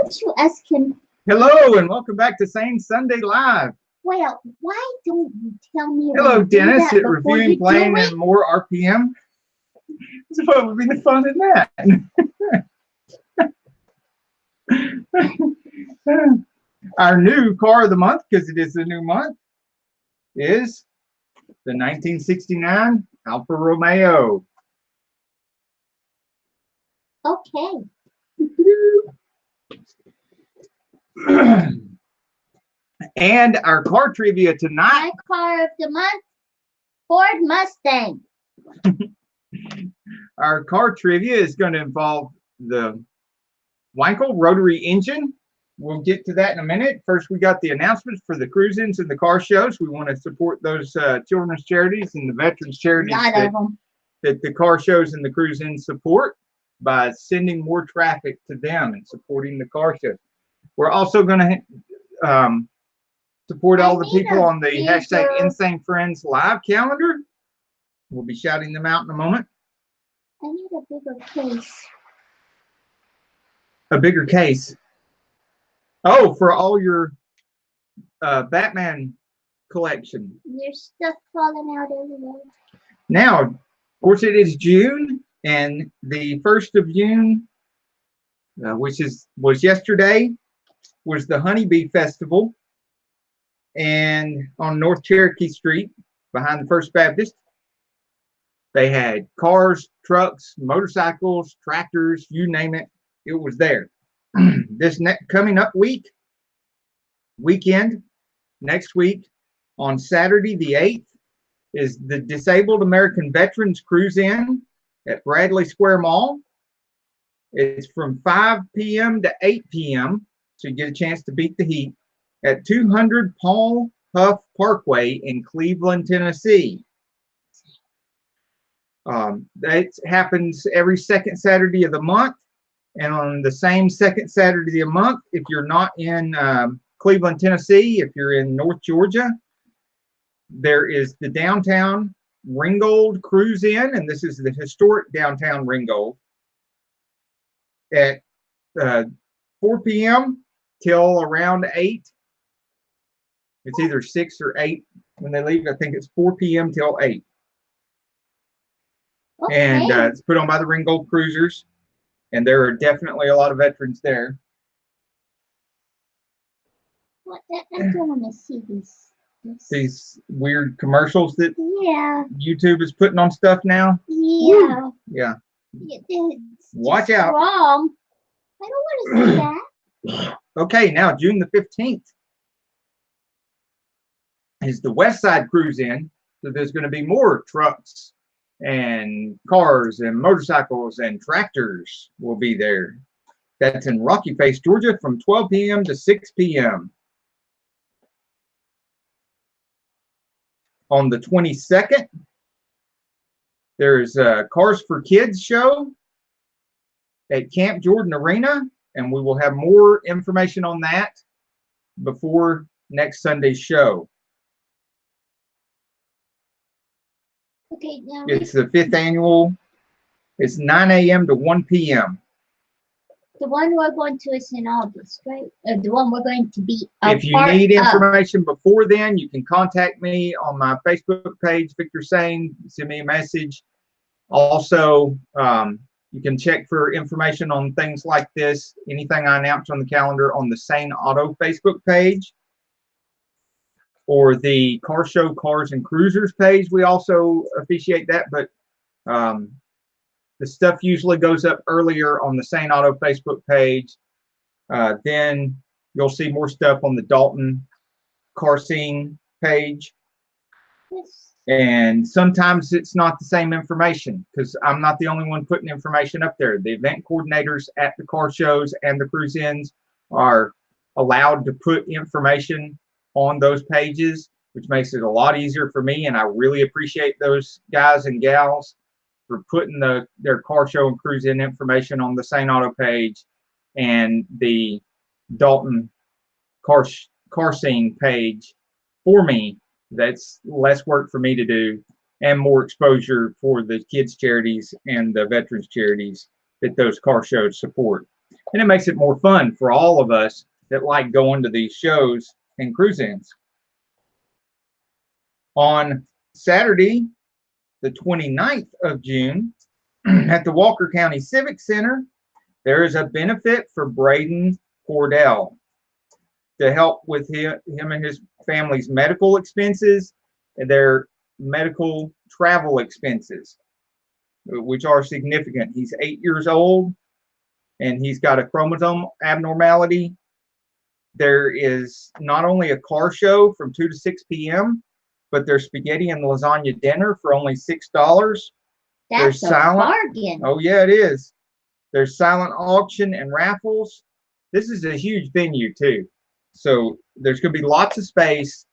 don't you ask him? Hello and welcome back to Sane Sunday Live. Well, why don't you tell me? Hello, Dennis. At Reviewing Plane and More RPM. So what would be the fun in that? Our new car of the month, because it is a new month, is the 1969 Alfa Romeo. Okay. And our car trivia tonight. My car of the month, Ford Mustang. Our car trivia is going to involve the Wankel Rotary engine. We'll get to that in a minute. First, we got the announcements for the cruise-ins and the car shows. We want to support those children's charities and the veterans charities that the car shows and the cruise-ins support by sending more traffic to them and supporting the car shows. We're also going to support all the people on the hashtag Insanefriends live calendar. We'll be shouting them out in a moment. I need a bigger case. A bigger case. Oh, for all your Batman collection. There's stuff falling out everywhere. Now, of course, it is June, and the 1st of June, which was yesterday, was the Honeybee Festival, and on North Cherokee Street, behind the First Baptist, they had cars, trucks, motorcycles, tractors, you name it, it was there. This coming up weekend, next week, on Saturday the 8th, is the Disabled American Veterans Cruise-In at Bradley Square Mall. It's from 5 p.m. to 8 p.m., so you get a chance to beat the heat, at 200 Paul Huff Parkway in Cleveland, Tennessee. That happens every second Saturday of the month. And on the same second Saturday of the month, if you're not in Cleveland, Tennessee, if you're in North Georgia, there is the downtown Ringgold Cruise In, and this is the historic downtown Ringgold, at 4 p.m. till around 8. It's either 6 or 8 when they leave. I think it's 4 p.m. till 8. Okay. And it's put on by the Ringgold Cruisers. And there are definitely a lot of veterans there. What? I don't want to see these weird commercials that YouTube is putting on stuff now. Yeah. Woo. Yeah. It's watch out. Wrong. I don't want to see that. Okay, now June the 15th is the West Side Cruise In. So there's going to be more trucks and cars and motorcycles and tractors will be there. That's in Rocky Face, Georgia, from 12 p.m. to 6 p.m. On the 22nd, there's a Cars for Kids show at Camp Jordan Arena, and we will have more information on that before next Sunday's show. Okay, now it's the 5th annual. It's 9 a.m. to 1 p.m. The one we're going to is in August, right? The one we're going to be. If you need information before then, you can contact me on my Facebook page, Victor Sane. Send me a message. Also, you can check for information on things like this, anything I announce on the calendar on the Saneauto Facebook page, or the Car Show Cars and Cruisers page. We also officiate that, but the stuff usually goes up earlier on the Saneauto Facebook page. Then you'll see more stuff on the Dalton Car Scene page. Yes. And sometimes it's not the same information because I'm not the only one putting information up there. The event coordinators at the car shows and the cruise-ins are allowed to put information on those pages, which makes it a lot easier for me. And I really appreciate those guys and gals for putting their car show and cruise-in information on the Saneauto page and the Dalton car scene page for me. That's less work for me to do and more exposure for the kids charities and the veterans charities that those car shows support. And it makes it more fun for all of us that like going to these shows and cruise-ins. On Saturday, the 29th of June, at the Walker County Civic Center, there is a benefit for Braden Cordell to help with him and his family's medical expenses and their medical travel expenses, which are significant. He's 8 years old and he's got a chromosome abnormality. There is not only a car show from 2 to 6 p.m., but there's spaghetti and lasagna dinner for only $6. That's a bargain. Oh, yeah, it is. There's silent auction and raffles. This is a huge venue, too. So there's going to be lots of space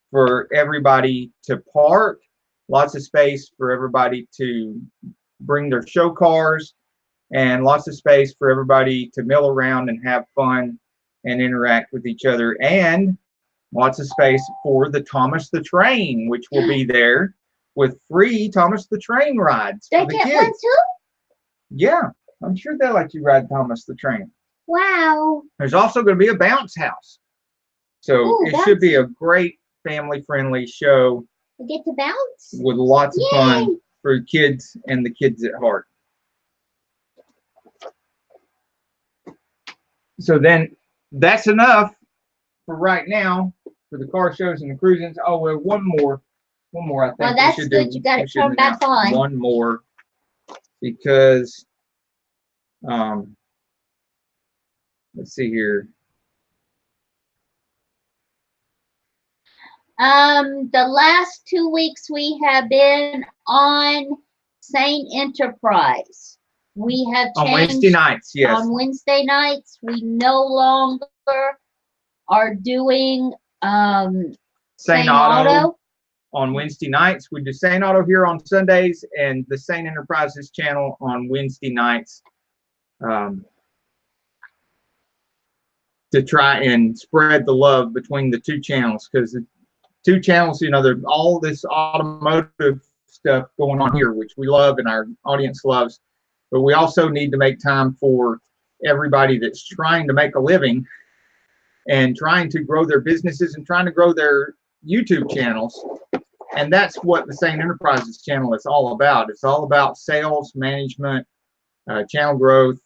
for everybody to park, lots of space for everybody to bring their show cars, and lots of space for everybody to mill around and have fun and interact with each other, and lots of space for the Thomas the Train, which will be there with free Thomas the Train rides for the kids. They get one too? Yeah, I'm sure they'll let you ride Thomas the Train. Wow. There's also going to be a bounce house. So it should be a great family-friendly show. We get to bounce? With lots of fun for kids and the kids at heart. So then that's enough for right now for the car shows and the cruisings. Oh, well, one more. I think that's good. You got it turned back on. One more, because let's see here. The last 2 weeks we have been on Sane Enterprise. We have changed on Wednesday nights. Yes. On Wednesday nights, we no longer are doing Saneauto. On Wednesday nights, we do Saneauto here on Sundays, and the Sane Enterprises channel on Wednesday nights, to try and spread the love between the two channels, because the two channels, you know, there's all this automotive stuff going on here, which we love and our audience loves, but we also need to make time for everybody that's trying to make a living and trying to grow their businesses and trying to grow their YouTube channels. And that's what the Sane Enterprises channel is all about. It's all about sales, management, channel growth,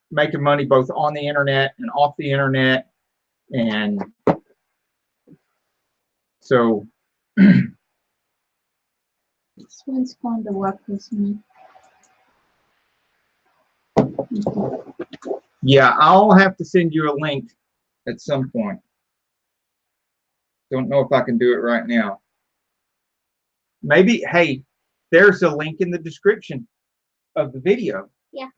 making money both on the internet and off the internet. And so this one's going to work with me. Yeah, I'll have to send you a link at some point. Don't know if I can do it right now. Maybe, hey, there's a link in the description of the video. Yeah.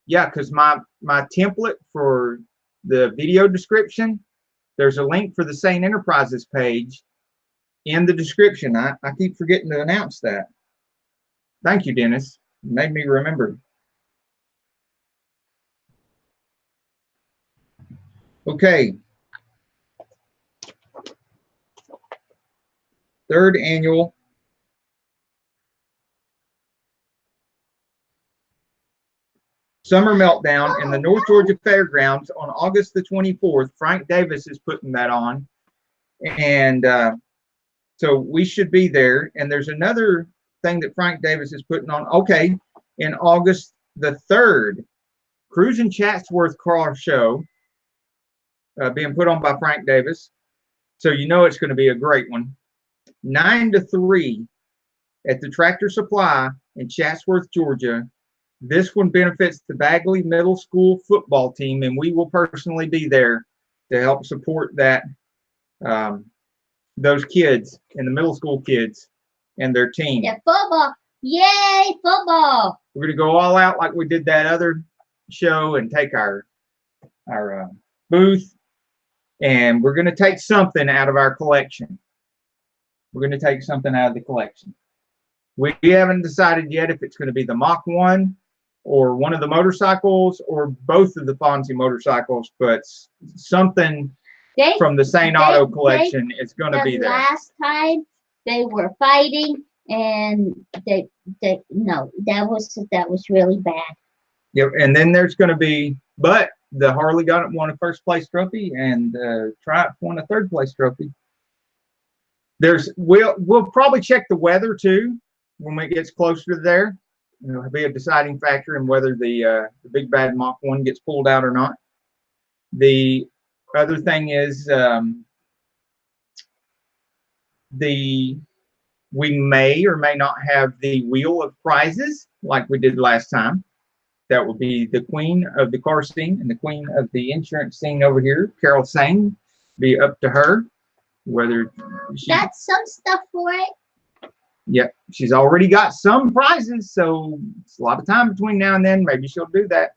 Yeah, because my template for the video description, there's a link for the Sane Enterprises page in the description. I keep forgetting to announce that. Thank you, Dennis. You made me remember. Okay. Third annual Summer Meltdown in the North Georgia Fairgrounds on August the 24th. Frank Davis is putting that on. And so we should be there. And there's another thing that Frank Davis is putting on. Okay, in August the 3rd, Cruising Chatsworth Car Show being put on by Frank Davis. So you know it's going to be a great one. 9 to 3 at the Tractor Supply in Chatsworth, Georgia. This one benefits the Bagley Middle School football team, and we will personally be there to help support that, those kids and the middle school kids and their team. Yeah, football. Yay, football. We're going to go all out like we did that other show and take our booth, and we're going to take something out of our collection. We're going to take something out of the collection. We haven't decided yet if it's going to be the Mach 1 or one of the motorcycles or both of the Fonzie motorcycles, but something from the Saneauto collection is going to be there. Last time they were fighting, and no, that was really bad. Yep, and then there's going to be, but The Harley won a first place trophy, and Triumph won a third place trophy. We'll probably check the weather too when it gets closer to there. It'll be a deciding factor in whether the big bad Mach 1 gets pulled out or not. The other thing is we may or may not have the wheel of prizes like we did last time. That will be the queen of the car scene and the queen of the insurance scene over here, Carol Sane. Be up to her whether she got some stuff for it. Yep, she's already got some prizes, so it's a lot of time between now and then. Maybe she'll do that.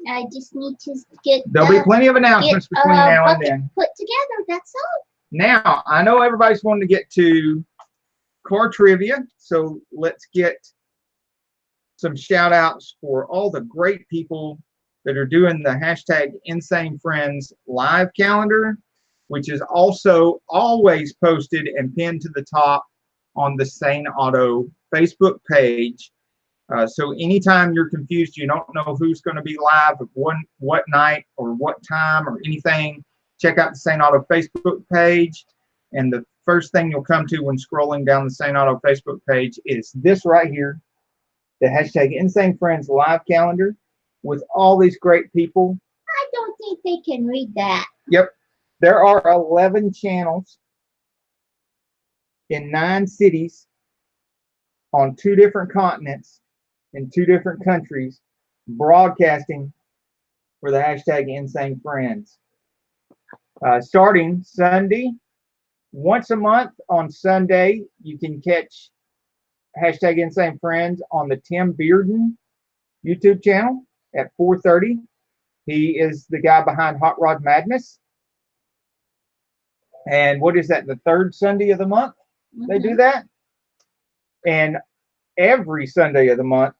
I just need to get. There'll be plenty of announcements between now and then. Put together. That's all. Now I know everybody's wanting to get to car trivia, so let's get some shout outs for all the great people that are doing the hashtag Insanefriends live calendar, which is also always posted and pinned to the top on the Saneauto Facebook page. So anytime you're confused, you don't know who's going to be live, what night or what time or anything, check out the Saneauto Facebook page. And the first thing you'll come to when scrolling down the Saneauto Facebook page is this right here, the hashtag Insanefriends live calendar with all these great people. I don't think they can read that. Yep. There are 11 channels in 9 cities on 2 different continents in 2 different countries broadcasting for the hashtag Insanefriends. Starting Sunday, once a month on Sunday, you can catch hashtag Insanefriends on the Tim Bearden YouTube channel at 4:30. He is the guy behind Hot Rod Madness. And what is that, the 3rd Sunday of the month? They do that. And every Sunday of the month,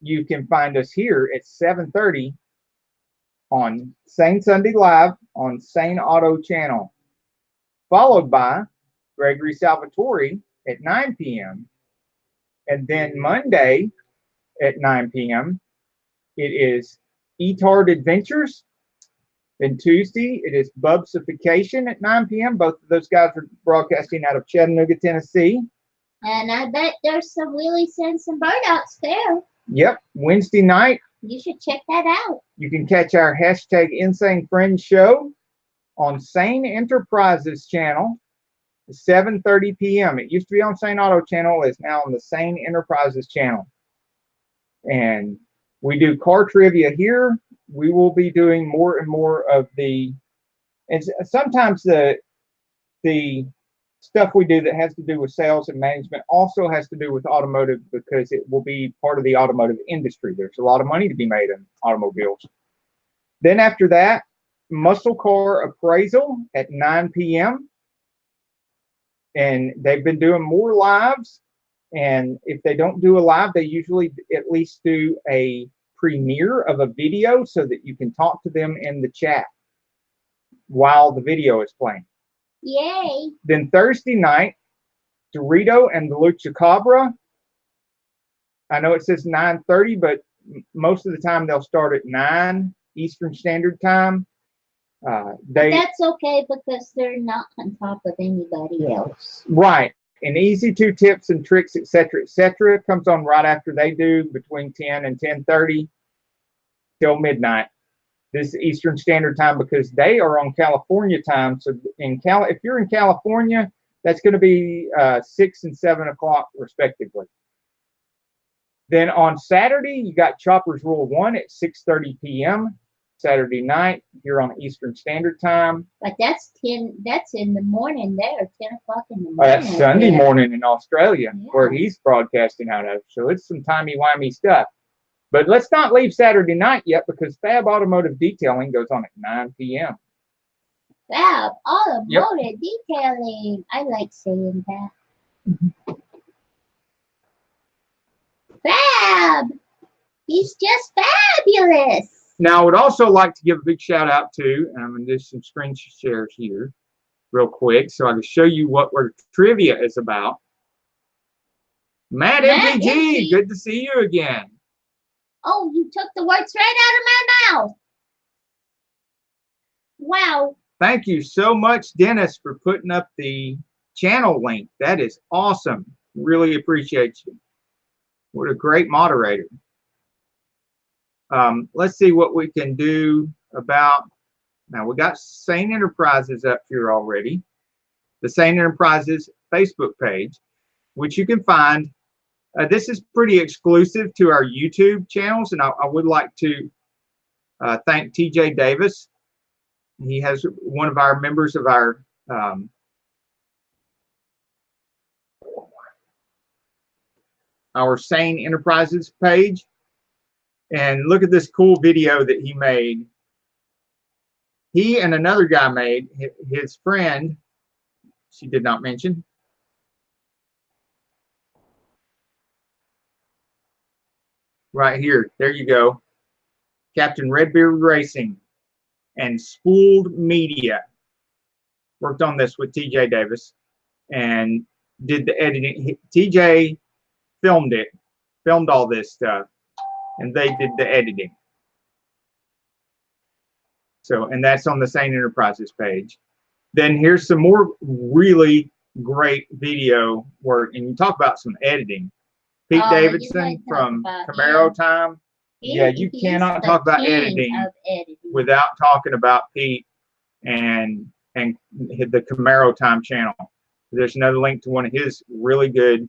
you can find us here at 7:30 on Sane Sunday Live on Saneauto channel, followed by Gregory Salvatore at 9 p.m. And then Monday at 9 p.m., it is Etard Adventures. Then Tuesday, it is Bubsification at 9 p.m. Both of those guys are broadcasting out of Chattanooga, Tennessee. And I bet there's some wheelies and some burnouts there. Yep. Wednesday night, you should check that out. You can catch our hashtag Insanefriends show on Sane Enterprises channel, 7:30 p.m. It used to be on Saneauto channel. It's now on the Sane Enterprises channel. And we do car trivia here. We will be doing more and more of the, and sometimes the stuff we do that has to do with sales and management also has to do with automotive, because it will be part of the automotive industry. There's a lot of money to be made in automobiles. Then after that, muscle car appraisal at 9 p.m. And they've been doing more lives. And if they don't do a live, they usually at least do a premiere of a video so that you can talk to them in the chat while the video is playing. Yay. Then Thursday night, Dorito and the Lucha Cabra. I know it says 9:30, but most of the time they'll start at 9 Eastern Standard Time. That's okay, because they're not on top of anybody else. Right. And Easy 2 Tips and Tricks, etc., comes on right after they do, between 10 and 10:30 till midnight. This is Eastern Standard Time, because they are on California time. So if you're in California, that's going to be 6 and 7 o'clock respectively. Then on Saturday, you got Chopper's Rule 1 at 6:30 p.m. Saturday night here on Eastern Standard Time. But that's in the morning there, 10 o'clock in the morning. That's Sunday morning in Australia, where he's broadcasting out of. So it's some timey-wimey stuff. But let's not leave Saturday night yet, because Fab Automotive Detailing goes on at 9 p.m. Fab Automotive Detailing. I like saying that. Fab! He's just fabulous. Now, I would also like to give a big shout out to, and I'm going to do some screen shares here real quick so I can show you what our trivia is about. Matt MPG, good to see you again. Oh, you took the words right out of my mouth. Wow. Thank you so much, Dennis, for putting up the channel link. That is awesome. Really appreciate you. What a great moderator. Let's see what we can do about, now we got Sane Enterprises up here already. The Sane Enterprises Facebook page, which you can find. This is pretty exclusive to our YouTube channels, and I would like to thank TJ Davis. He has one of our members of our Sane Enterprises page. And look at this cool video that he made. He and another guy made, his friend, she did not mention. Right here, there you go. Captain Redbeard Racing and Spooled Media worked on this with TJ Davis and did the editing. TJ filmed it, filmed all this stuff, and they did the editing. So, and that's on the Sane Enterprises page. Then here's some more really great video work, and you talk about some editing. Pete Davidson from Camaro Time. Yeah, you cannot talk about editing without talking about Pete and the Camaro Time channel. There's another link to one of his really good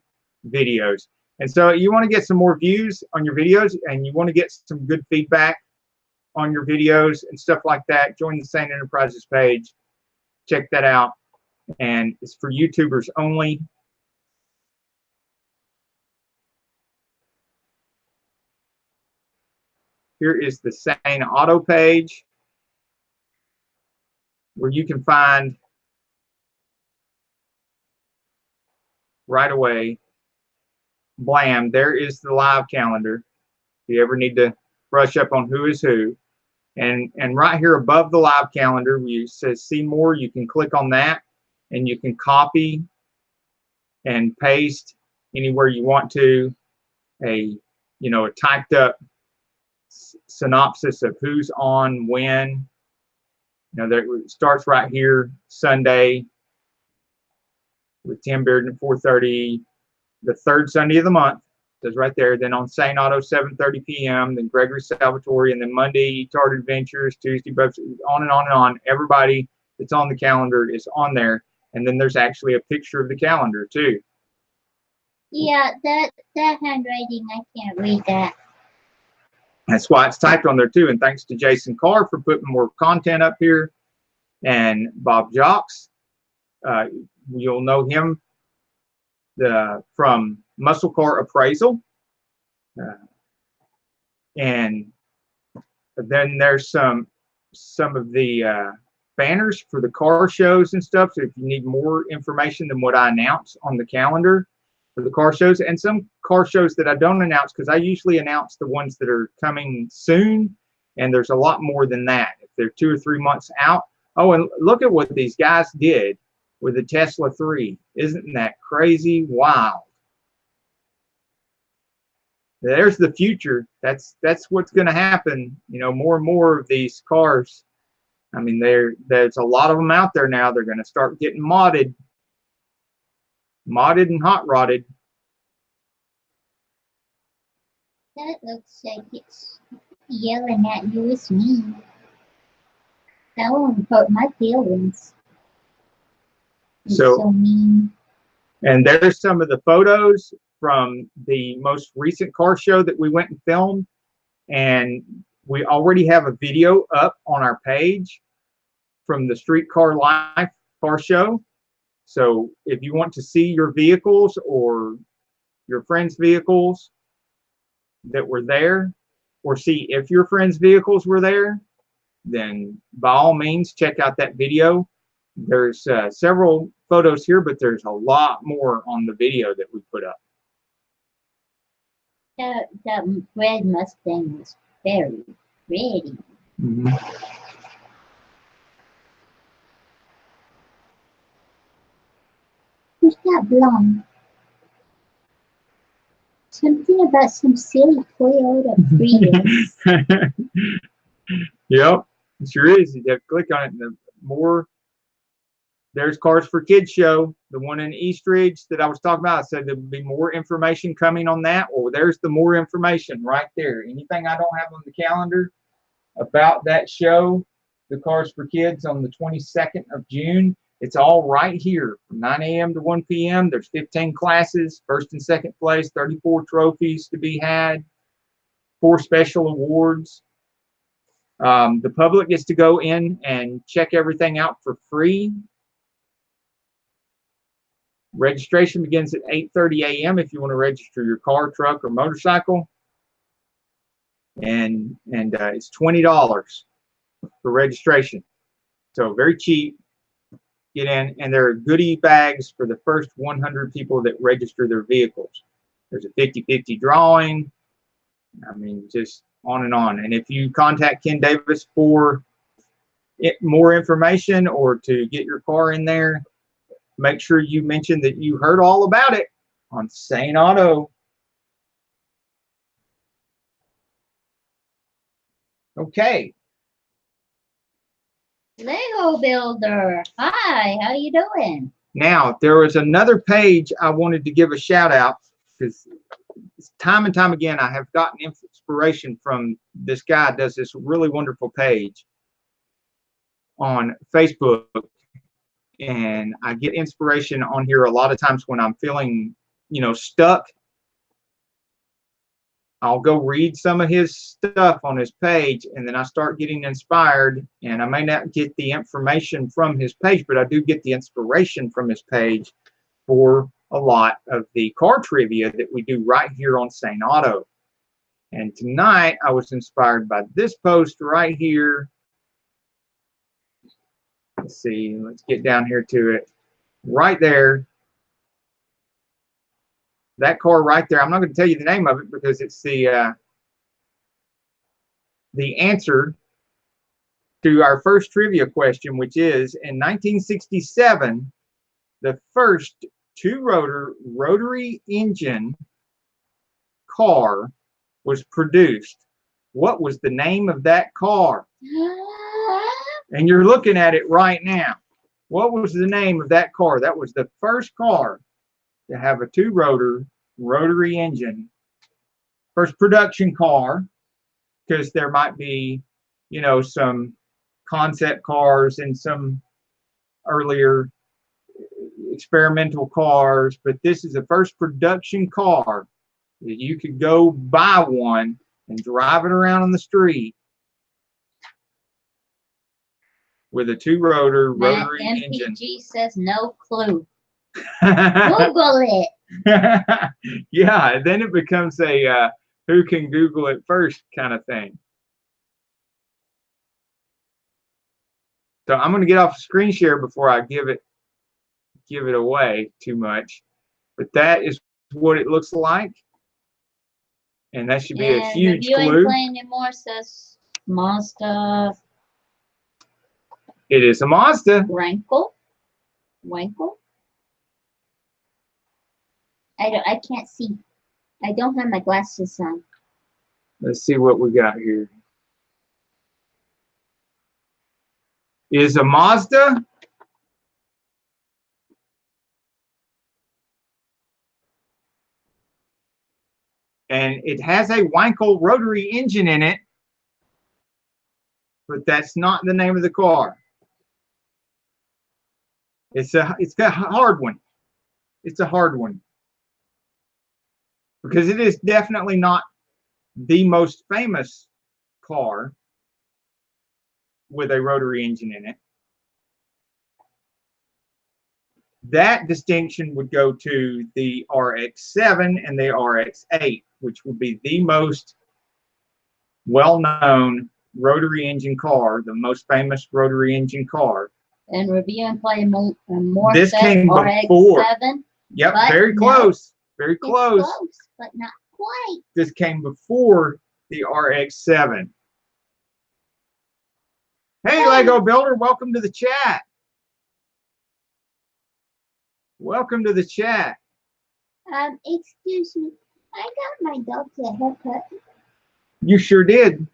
videos. And so you want to get some more views on your videos, and you want to get some good feedback on your videos and stuff like that, join the Sane Enterprises page. Check that out. And it's for YouTubers only. Here is the Saneauto page, where you can find right away, blam, there is the live calendar. If you ever need to brush up on who is who. And right here above the live calendar, where you says see more, you can click on that, and you can copy and paste anywhere you want to a typed up synopsis of who's on when. It starts right here, Sunday with Tim Bearden at 4:30, the third Sunday of the month. Says right there. Then on Saneauto, 7:30 p.m. Then Gregory Salvatore, and then Monday, Tart Adventures, Tuesday, on and on and on. Everybody that's on the calendar is on there, and then there's actually a picture of the calendar too. Yeah, that handwriting, I can't read that. That's why it's typed on there too. And thanks to Jason Carr for putting more content up here, and Bob Jocks. You'll know him from Muscle Car Appraisal. And then there's some of the banners for the car shows and stuff. So if you need more information than what I announce on the calendar for the car shows, and some car shows that I don't announce, because I usually announce the ones that are coming soon, and there's a lot more than that. If they're 2 or 3 months out. Oh, and look at what these guys did with the Tesla 3. Isn't that crazy? Wild. There's the future. That's what's going to happen. More and more of these cars. I mean, there's a lot of them out there now. They're going to start getting modded and hot rodded. That looks like it's yelling at you. It's me. That won't hurt my feelings. It's so mean. And there's some of the photos from the most recent car show that we went and filmed, and we already have a video up on our page from the Streetcar Life car show. So if you want to see your vehicles or your friends' vehicles that were there, or see if your friends' vehicles were there, then by all means check out that video. There's several photos here, but there's a lot more on the video that we put up. That red Mustang was very pretty. Mm-hmm. Who's that blonde? Something about some silly Toyota Prius. Yep. It sure is. You have to click on it. And the more, there's Cars for Kids show, the one in Eastridge that I was talking about. I said there would be more information coming on that. Well, there's the more information right there. Anything I don't have on the calendar about that show, the Cars for Kids on the 22nd of June, it's all right here from 9 a.m. to 1 p.m. There's 15 classes, first and second place, 34 trophies to be had, 4 special awards. The public gets to go in and check everything out for free. Registration begins at 8:30 a.m. if you want to register your car, truck, or motorcycle. And it's $20 for registration. So very cheap. Get in, and there are goodie bags for the first 100 people that register their vehicles. There's a 50-50 drawing. I mean, just on and on. And if you contact Ken Davis for more information or to get your car in there, make sure you mention that you heard all about it on Saneauto. Okay. Lego Builder. Hi, how you doing? Now, there was another page I wanted to give a shout out because time and time again I have gotten inspiration from this guy. Does this really wonderful page on Facebook, and I get inspiration on here a lot of times when I'm feeling, you know, stuck. I'll go read some of his stuff on his page, and then I start getting inspired, and I may not get the information from his page, but I do get the inspiration from his page for a lot of the car trivia that we do right here on Saneauto. And tonight I was inspired by this post right here. Let's see, let's get down here to it. Right there. That car right there, I'm not going to tell you the name of it because it's the answer to our first trivia question, which is, in 1967, the first two-rotor rotary engine car was produced. What was the name of that car? And you're looking at it right now. What was the name of that car? That was the first car to have a two-rotor rotary engine. First production car, because there might be, you know, some concept cars and some earlier experimental cars, but this is the first production car that you could go buy one and drive it around on the street with a two-rotor rotary engine. MPG says no clue. Google it. Yeah, then it becomes a who can Google it first kind of thing. So I'm going to get off screen share before I give it away too much. But that is what it looks like, and that should be a huge clue. The Buick playing anymore says Mazda. It is a Mazda. Rankle. Wankel. I can't see. I don't have my glasses on. Let's see what we got here. Is a Mazda. And it has a Wankel rotary engine in it, but that's not the name of the car. It's got a hard one. It's a hard one. Because it is definitely not the most famous car with a rotary engine in it. That distinction would go to the RX7 and the RX8, which would be the most well-known rotary engine car, the most famous rotary engine car. And review and play more. This came before. RX7. Yep, very close. Very close. Close, but not quite. This came before the RX7. Hey, Lego Builder, welcome to the chat. Welcome to the chat. Excuse me. I got my dog a haircut. You sure did.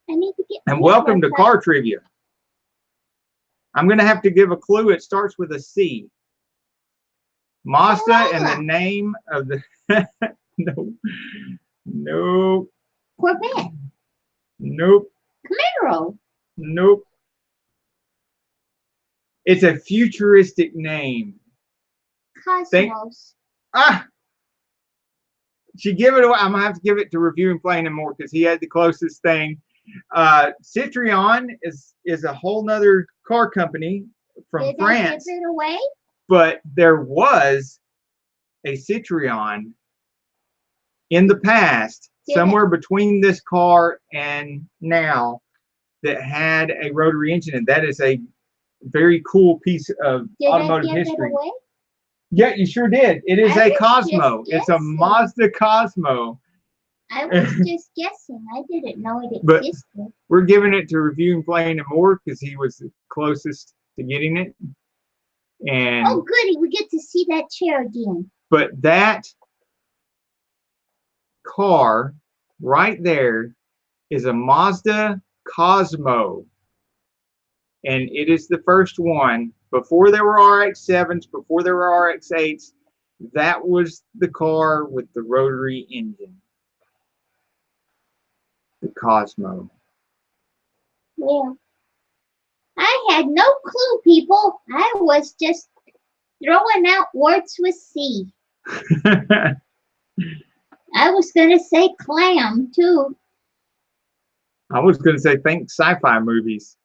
I I need to get. And welcome to Car Trivia. I'm going to have to give a clue. It starts with a C. Mazda and the name of the. No. Nope. Corvette. Nope. Camaro. Nope. It's a futuristic name. Cosmos. She give it away. I'm gonna have to give it to Review and Playing and More because he had the closest thing. Citroën is a whole nother car company from France. Did they give it away? But there was a Citroën in the past, somewhere between this car and now, that had a rotary engine, and that is a very cool piece of automotive history. It away? Yeah, you sure did. It is a Cosmo. It's a Mazda Cosmo. I was just guessing. I didn't know it existed. But we're giving it to Review and Playing and More because he was the closest to getting it. And oh, goody. We get to see that chair again. But that car right there is a Mazda Cosmo. And it is the first one. Before there were RX7s, before there were RX8s, that was the car with the rotary engine. The Cosmo. Yeah. I had no clue, people. I was just throwing out words with C. I was going to say clam, too. I was going to say think sci-fi movies.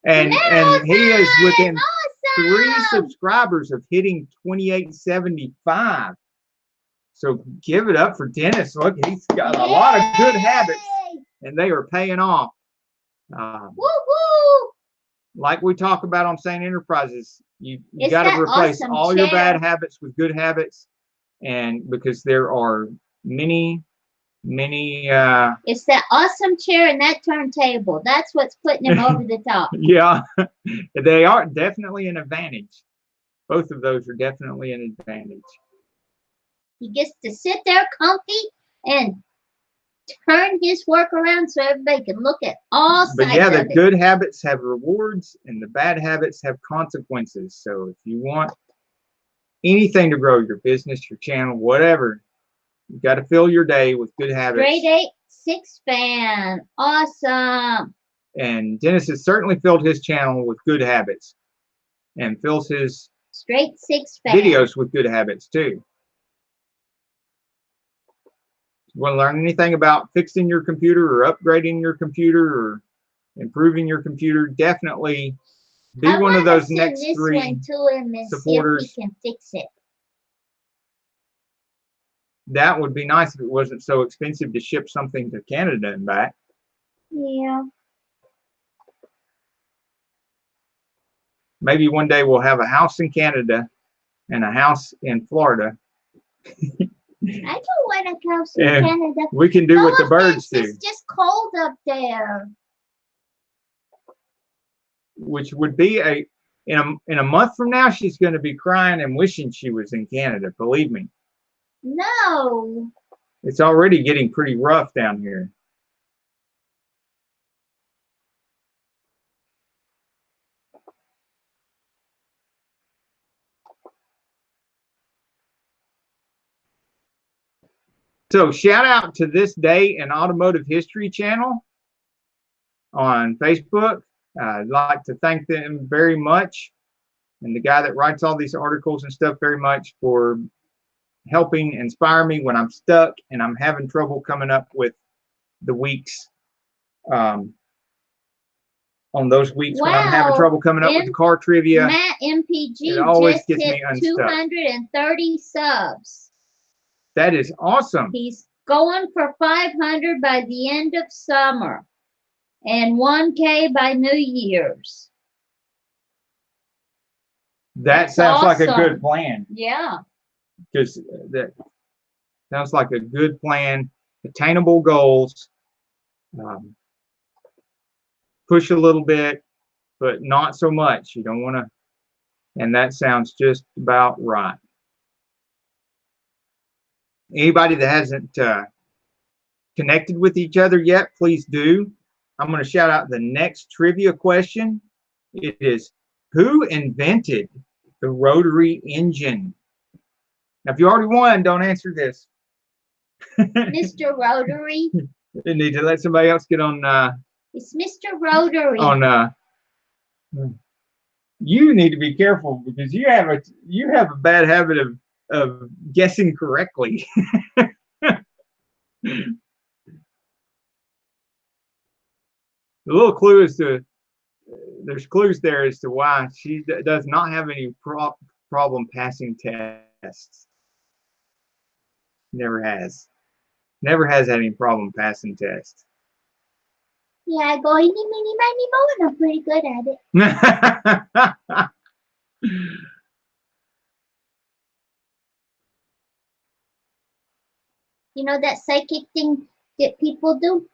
And he is within 3 subscribers of hitting 2875. So give it up for Dennis. Look, he's got a lot of good habits, and they are paying off. Woo-hoo! Like we talk about on Sane Enterprises, you got to replace all your bad habits with good habits, and because there are many. It's that awesome chair and that turntable. That's what's putting him over the top. Yeah, they are definitely an advantage. Both of those are definitely an advantage. He gets to sit there comfy and turn his work around so everybody can look at all sides. But yeah, the good habits have rewards and the bad habits have consequences. So if you want anything to grow, your business, your channel, whatever, you got to fill your day with good habits. Grade 8 6-fan. Awesome. And Dennis has certainly filled his channel with good habits and fills his straight 6-fan videos with good habits too. If you want to learn anything about fixing your computer or upgrading your computer or improving your computer, definitely be one of those next 3 supporters. See if he can fix it. That would be nice if it wasn't so expensive to ship something to Canada and back. Yeah. Maybe one day we'll have a house in Canada and a house in Florida. I don't want a house in Canada. We can do what the birds do. It's just cold up there. Which would be in a month from now, she's going to be crying and wishing she was in Canada. Believe me. No. It's already getting pretty rough down here. So shout out to This Day in Automotive History channel on Facebook. I'd like to thank them very much. And the guy that writes all these articles and stuff very much for helping inspire me when I'm stuck and I'm having trouble coming up with the weeks. On those weeks when I'm having trouble coming up with the car trivia. Matt MPG it always just gets hit me unstuck. 230 subs. That is awesome. He's going for 500 by the end of summer and 1K by New Year's. That sounds like a good plan. Yeah. Because that sounds like a good plan. Attainable goals. Push a little bit, but not so much. You don't want to. And that sounds just about right. Anybody that hasn't connected with each other yet, please do. I'm going to shout out the next trivia question. It is, who invented the rotary engine? Now, if you already won, don't answer this. Mr. Rotary. You need to let somebody else get on. It's Mr. Rotary. On. You need to be careful because you have a bad habit of guessing correctly. The little clue is there's clues there as to why she does not have any problem passing tests. Never has had any problem passing tests. Yeah, I go eeny, meeny, miny, moe, and I'm pretty good at it. You know that psychic thing that people do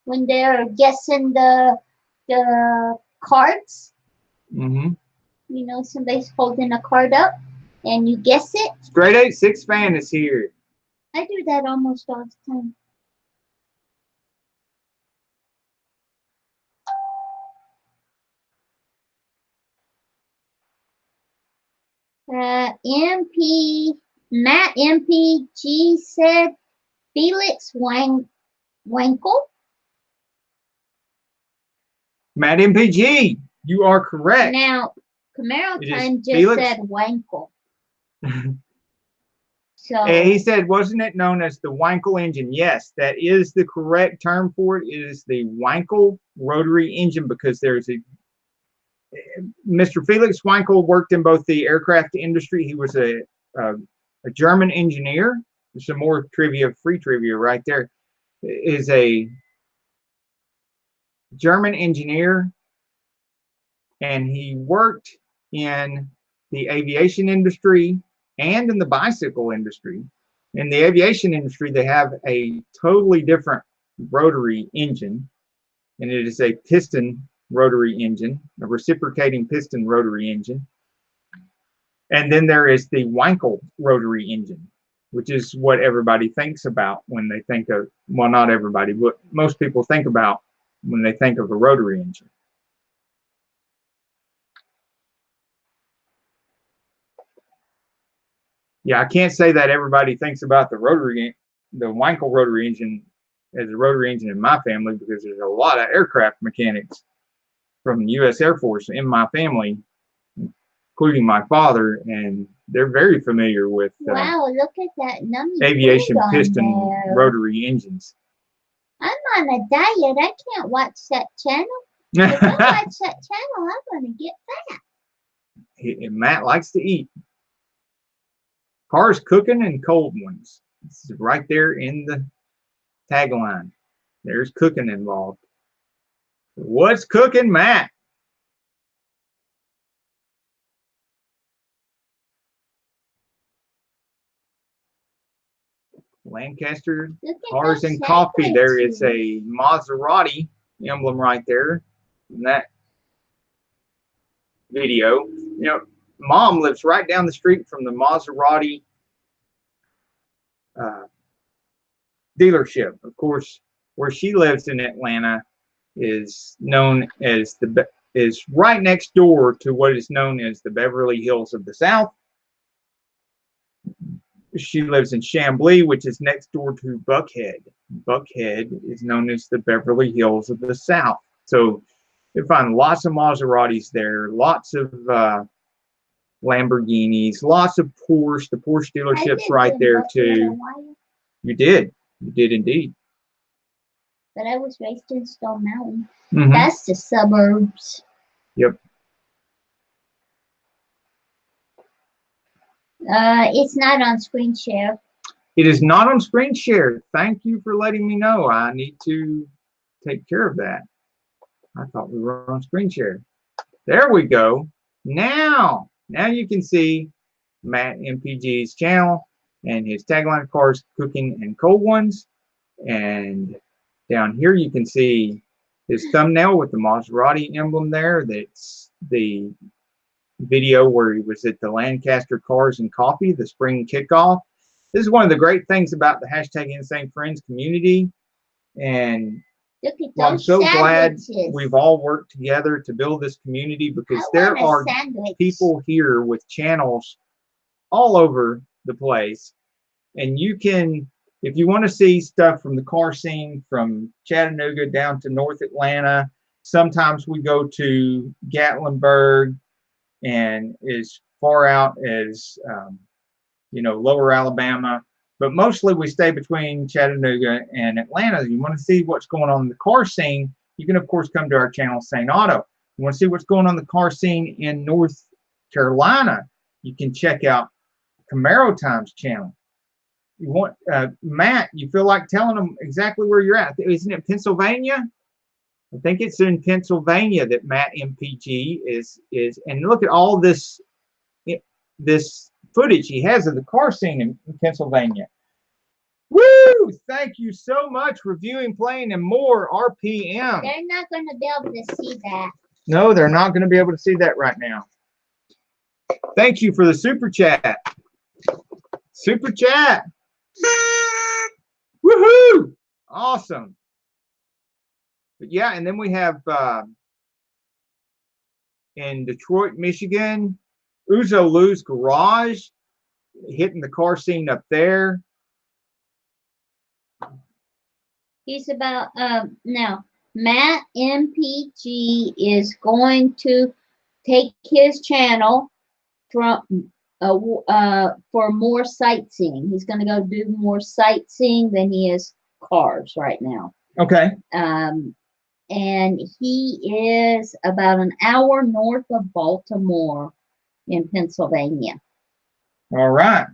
when they're guessing the cards? Mm-hmm. You know, somebody's holding a card up and you guess it. Straight 86 fan is here. I do that almost all the time. Matt MPG said Felix Wankel. Matt MPG, you are correct. Now, Camaro Time just said Wankel. So he said, wasn't it known as the Wankel engine? Yes, that is the correct term for it. It is the Wankel rotary engine because there's Mr. Felix Wankel worked in both the aircraft industry. He was a German engineer. There's some more trivia, free trivia right there. Is a German engineer, and he worked in the aviation industry and in the bicycle industry. In the aviation industry, they have a totally different rotary engine, and it is a piston rotary engine, a reciprocating piston rotary engine. And then there is the Wankel rotary engine, which is what everybody thinks about when they think of, well, not everybody, but most people think about when they think of a rotary engine. Yeah, I can't say that everybody thinks about the Wankel rotary engine as a rotary engine in my family, because there's a lot of aircraft mechanics from the U.S. Air Force in my family, including my father, and they're very familiar with wow, look at that aviation piston rotary engines. I'm on a diet. I can't watch that channel. If I watch that channel, I'm going to get fat. Matt likes to eat. Cars cooking and cold ones. This is right there in the tagline. There's cooking involved. What's cooking, Matt? Lancaster Cars and Coffee. There is a Maserati emblem right there in that video. You know, Mom lives right down the street from the Maserati dealership. Of course, where she lives in Atlanta is known as is right next door to what is known as the Beverly Hills of the South. She lives in Chamblee, which is next door to Buckhead. Buckhead is known as the Beverly Hills of the South. So you find lots of Maseratis there, lots of Lamborghinis, lots of Porsche. The Porsche dealership's right there too. You did indeed. But I was raised in Stone Mountain. Mm-hmm. That's the suburbs. Yep. It's not on screen share. It is not on screen share. Thank you for letting me know. I need to take care of that. I thought we were on screen share. There we go. Now you can see Matt MPG's channel and his tagline, Cars, Cooking, and Cold Ones. And down here you can see his thumbnail with the Maserati emblem there. That's the video where he was at the Lancaster Cars and Coffee, the spring kickoff. This is one of the great things about the hashtag Insane Friends community. And Look at well, I'm those so glad sandwiches. we've all worked together to build this community, because there are people here with channels all over the place. And you can, if you want to see stuff from the car scene from Chattanooga down to North Atlanta, sometimes we go to Gatlinburg and as far out as, you know, lower Alabama. But mostly we stay between Chattanooga and Atlanta. You want to see what's going on in the car scene, you can, of course, come to our channel, Saneauto. You want to see what's going on in the car scene in North Carolina, you can check out Camaro Times channel. You want, Matt, you feel like telling them exactly where you're at? Isn't it Pennsylvania? I think it's in Pennsylvania that Matt MPG is, and look at all this footage he has of the car scene in Pennsylvania. Woo! Thank you so much, Reviewing, Playing, and More, RPM. They're not going to be able to see that. No, they're not going to be able to see that right now. Thank you for the super chat. Super chat. Woohoo! Awesome. But yeah, and then we have in Detroit, Michigan, Uzo Lou's Garage, hitting the car scene up there. He's about now. Matt MPG is going to take his channel from for more sightseeing. He's going to go do more sightseeing than he is cars right now. Okay. And he is about an hour north of Baltimore in Pennsylvania. All right.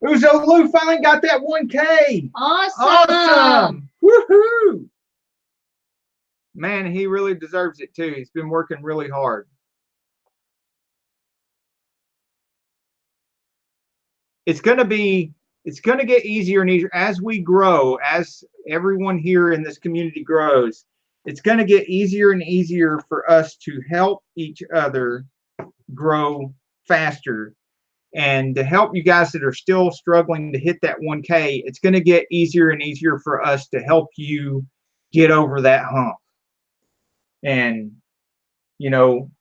Uzo Lou finally got that 1K. Awesome. Woohoo. Man, he really deserves it too. He's been working really hard. It's going to get easier and easier as we grow, as everyone here in this community grows. It's going to get easier and easier for us to help each other grow faster. And to help you guys that are still struggling to hit that 1K, it's going to get easier and easier for us to help you get over that hump. And, you know,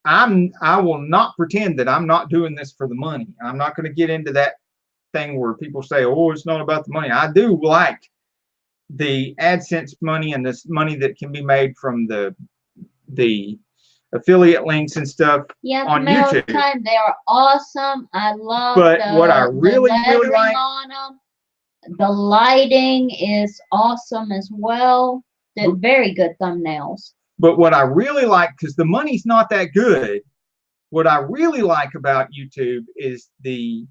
I will not pretend that I'm not doing this for the money. I'm not going to get into that thing where people say, oh, it's not about the money. I do like the AdSense money and this money that can be made from the affiliate links and stuff on YouTube. Time, they are awesome. I love what I really like on them. The lighting is awesome as well. They're very good thumbnails. But what I really like, because the money's not that good, what I really like about YouTube is the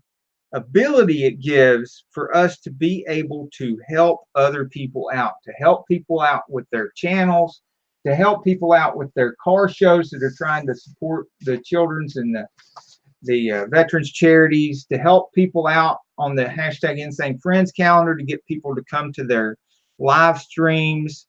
ability it gives for us to be able to help other people out, to help people out with their channels, to help people out with their car shows that are trying to support the children's and the veterans charities, to help people out on the hashtag Insane Friends calendar, to get people to come to their live streams.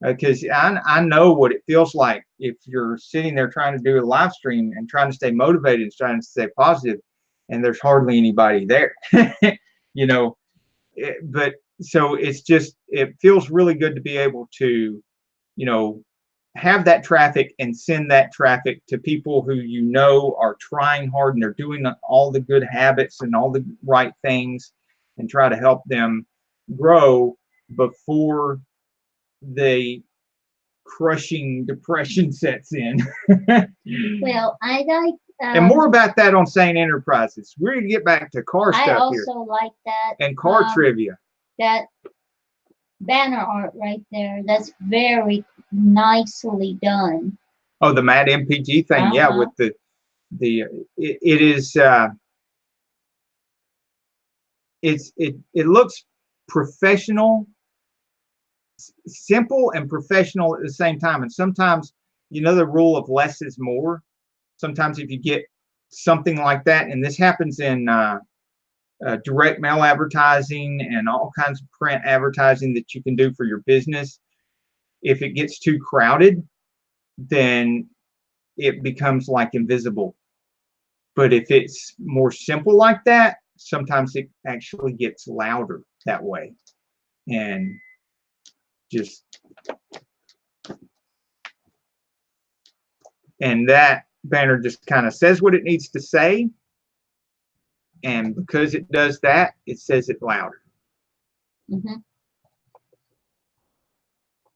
Because I know what it feels like if you're sitting there trying to do a live stream and trying to stay motivated and trying to stay positive, and there's hardly anybody there. You know, but so it's just, it feels really good to be able to, you know, have that traffic and send that traffic to people who you know are trying hard and they're doing all the good habits and all the right things, and try to help them grow before the crushing depression sets in. Well, I like and more about that on Sane Enterprises. We're going to get back to car stuff here. I also like that. And car trivia. That banner art right there. That's very nicely done. Oh, the Matt MPG thing. Yeah, with it is it looks professional, simple and professional at the same time. And sometimes, you know, the rule of less is more. Sometimes if you get something like that, and this happens in direct mail advertising and all kinds of print advertising that you can do for your business, if it gets too crowded, then it becomes like invisible. But if it's more simple like that, sometimes it actually gets louder that way. And just, and that banner just kind of says what it needs to say. And because it does that, it says it louder.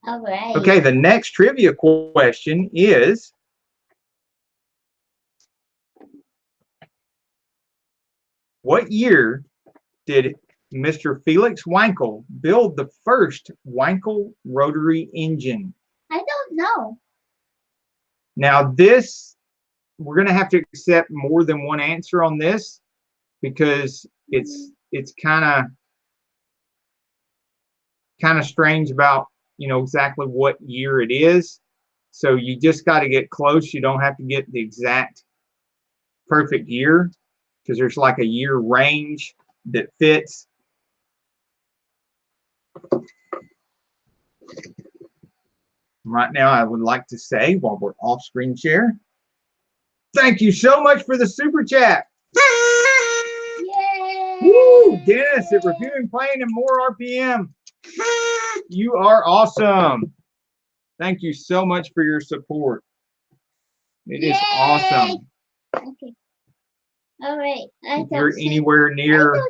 All right. Okay, the next trivia question is, what year did Mr. Felix Wankel build the first Wankel rotary engine? I don't know. Now this, we're going to have to accept more than one answer on this, because it's kind of strange about, you know, exactly what year it is. So you just got to get close. You don't have to get the exact perfect year, because there's like a year range that fits. Right now, I would like to say, while we're off screen share, thank you so much for the super chat. Yay! Woo! Dennis at Reviewing Playing and More RPM. You are awesome. Thank you so much for your support. It is awesome. Okay. All right. If you're anywhere near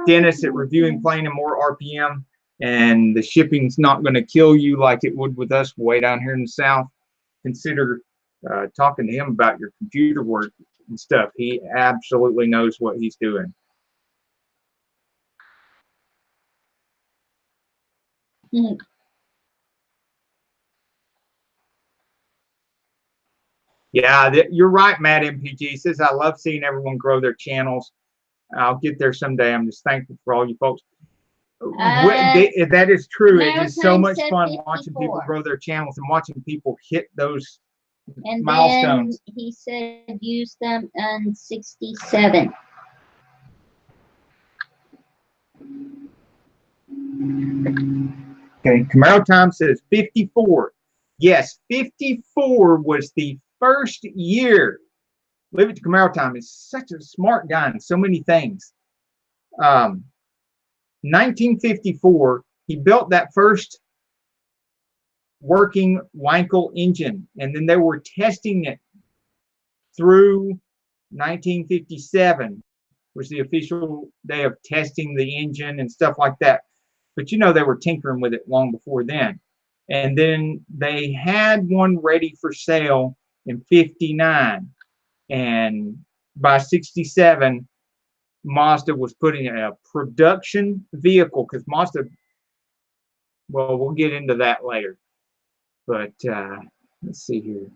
Dennis at Reviewing Playing and More RPM, and the shipping's not going to kill you like it would with us way down here in the South, consider talking to him about your computer work and stuff. He absolutely knows what he's doing. Yeah, you're right, Matt MPG says, I love seeing everyone grow their channels. I'll get there someday. I'm just thankful for all you folks. That is true. It is so much fun watching people grow their channels and watching people hit those milestones. Then he said use them on 67. Okay, Camaro Time says 54. Yes, 54 was the first year. Live it to Camaro Time is such a smart guy in so many things. 1954, he built that first working Wankel engine, and then they were testing it through 1957, was the official day of testing the engine and stuff like that. But you know, they were tinkering with it long before then. And then they had one ready for sale in 59, and by 67, Mazda was putting in a production vehicle, because Mazda, well, we'll get into that later. But let's see here.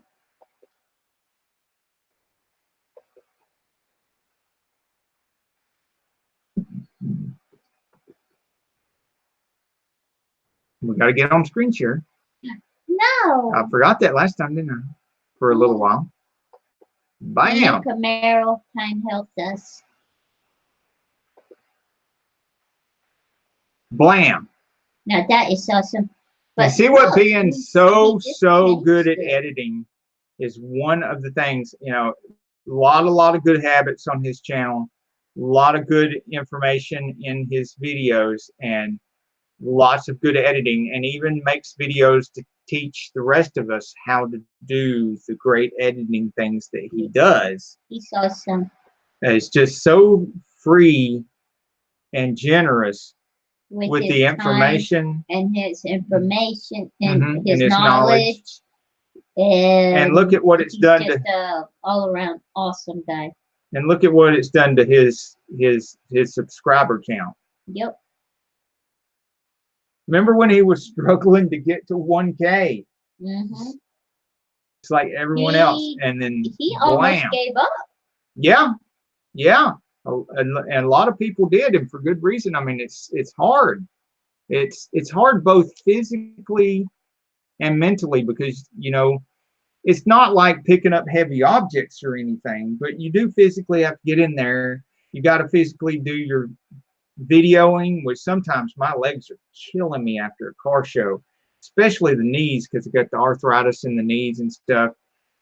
We got to get on screen share. No. I forgot that last time, didn't I? For a little while. Bam. Camaro Time helped us. Blam. Now that is awesome. But you see what being so good at editing is one of the things, you know, a lot of good habits on his channel, a lot of good information in his videos, and lots of good editing, and even makes videos to teach the rest of us how to do the great editing things that he does. He's awesome. It's just so free and generous with the information and his information and his knowledge. And look at what it's done to all around awesome guy. And look at what it's done to his subscriber count. Yep. Remember when he was struggling to get to 1K? It's like everyone else, and then he almost gave up. Yeah, yeah, and a lot of people did, and for good reason. I mean, it's hard. It's hard both physically and mentally, because you know it's not like picking up heavy objects or anything, but you do physically have to get in there. You got to physically do your videoing, which sometimes my legs are killing me after a car show, especially the knees, because I got the arthritis in the knees and stuff.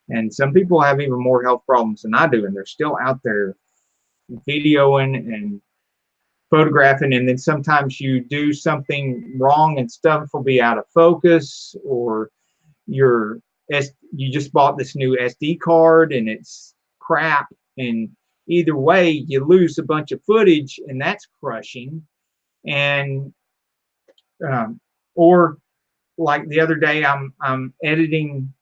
And some people have even more health problems than I do, and they're still out there videoing and photographing. And then sometimes you do something wrong and stuff will be out of focus, or you just bought this new SD card and it's crap. And either way, you lose a bunch of footage, and that's crushing. And or like the other day, I'm editing.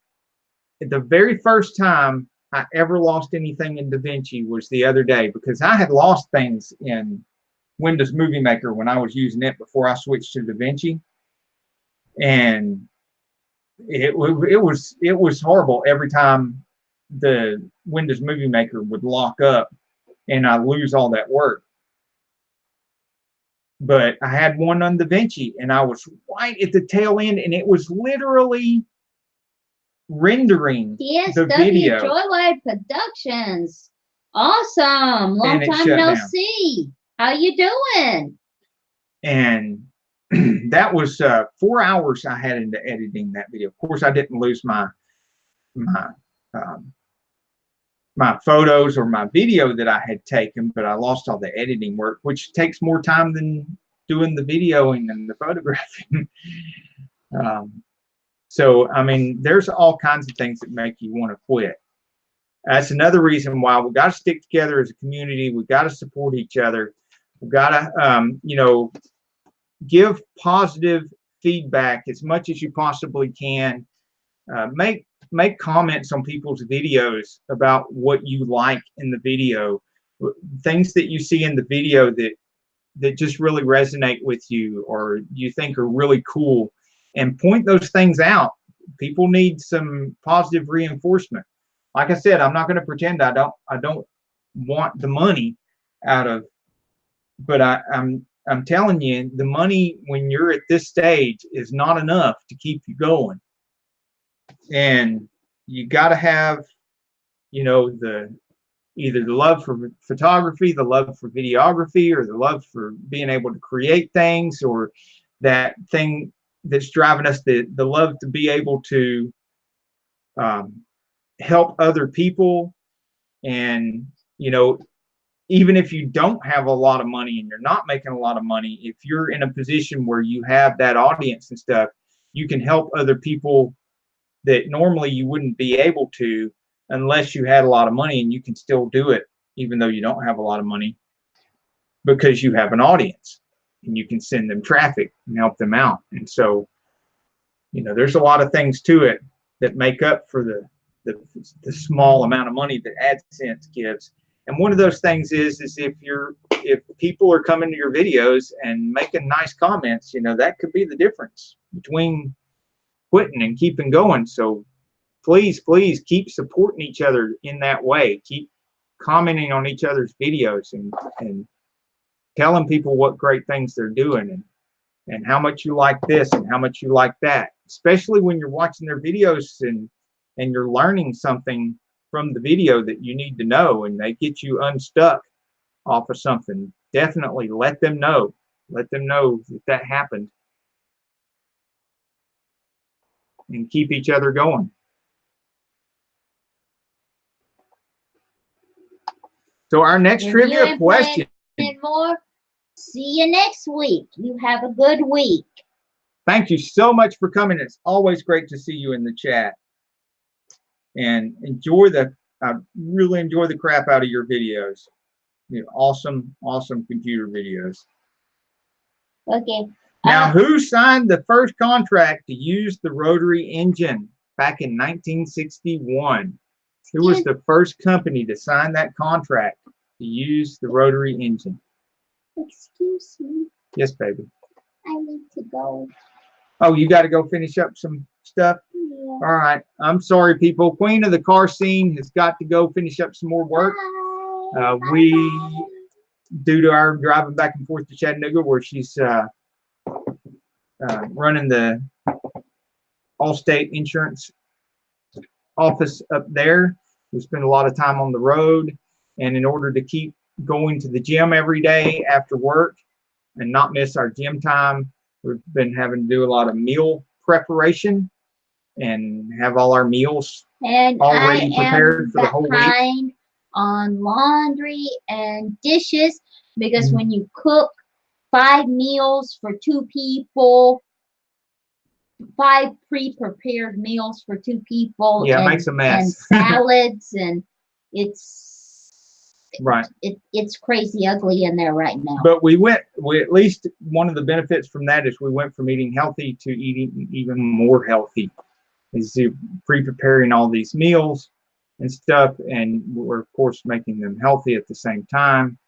The very first time I ever lost anything in DaVinci was the other day, because I had lost things in Windows Movie Maker when I was using it before I switched to DaVinci, and it was horrible. Every time the Windows Movie Maker would lock up and I lose all that work. But I had one on DaVinci, and I was right at the tail end, and it was literally rendering the video. Joyride Productions. Awesome. Long time no see. How you doing? And that was 4 hours I had into editing that video. Of course, I didn't lose my photos or my video that I had taken, but I lost all the editing work, which takes more time than doing the videoing and the photographing. So, I mean, there's all kinds of things that make you want to quit. That's another reason why we got to stick together as a community. We got to support each other. We got to, you know, give positive feedback as much as you possibly can. Make comments on people's videos about what you like in the video, things that you see in the video that just really resonate with you or you think are really cool, and point those things out. People need some positive reinforcement. Like I said, I'm not going to pretend I don't want the money out of, but I'm telling you, the money when you're at this stage is not enough to keep you going. And you got to have, you know, either the love for photography, the love for videography, or the love for being able to create things, or that thing that's driving us, the love to be able to help other people. And, you know, even if you don't have a lot of money and you're not making a lot of money, if you're in a position where you have that audience and stuff, you can help other people that normally you wouldn't be able to unless you had a lot of money, and you can still do it even though you don't have a lot of money because you have an audience and you can send them traffic and help them out. And so, you know, there's a lot of things to it that make up for the small amount of money that AdSense gives. And one of those things is if people are coming to your videos and making nice comments, you know, that could be the difference between quitting and keeping going. So please keep supporting each other in that way. Keep commenting on each other's videos and telling people what great things they're doing and how much you like this and how much you like that, especially when you're watching their videos and you're learning something from the video that you need to know, and they get you unstuck off of something. Definitely let them know. Let them know that happened, and keep each other going. So our next trivia question. More. See you next week. You have a good week. Thank you so much for coming. It's always great to see you in the chat. And I really enjoy the crap out of your videos. You know, awesome computer videos. Okay. Now, who signed the first contract to use the rotary engine back in 1961? Who was the first company to sign that contract to use the rotary engine? Excuse me. Yes, baby. I need to go. Oh, you got to go finish up some stuff? Yeah. All right. I'm sorry, people. Queen of the car scene has got to go finish up some more work. Bye. Due to our driving back and forth to Chattanooga, where she's running the Allstate insurance office up there. We spend a lot of time on the road, and in order to keep going to the gym every day after work and not miss our gym time, we've been having to do a lot of meal preparation. and have all our meals And already I prepared am for the whole week. behind on laundry and dishes because when you cook 5 meals for 2 people, 5 pre-prepared meals for 2 people, Yeah, it and, makes a mess. and salads, and it's right. It's crazy ugly in there right now. But we at least one of the benefits from that is we went from eating healthy to eating even more healthy. Is pre-preparing all these meals and stuff, and we're of course making them healthy at the same time.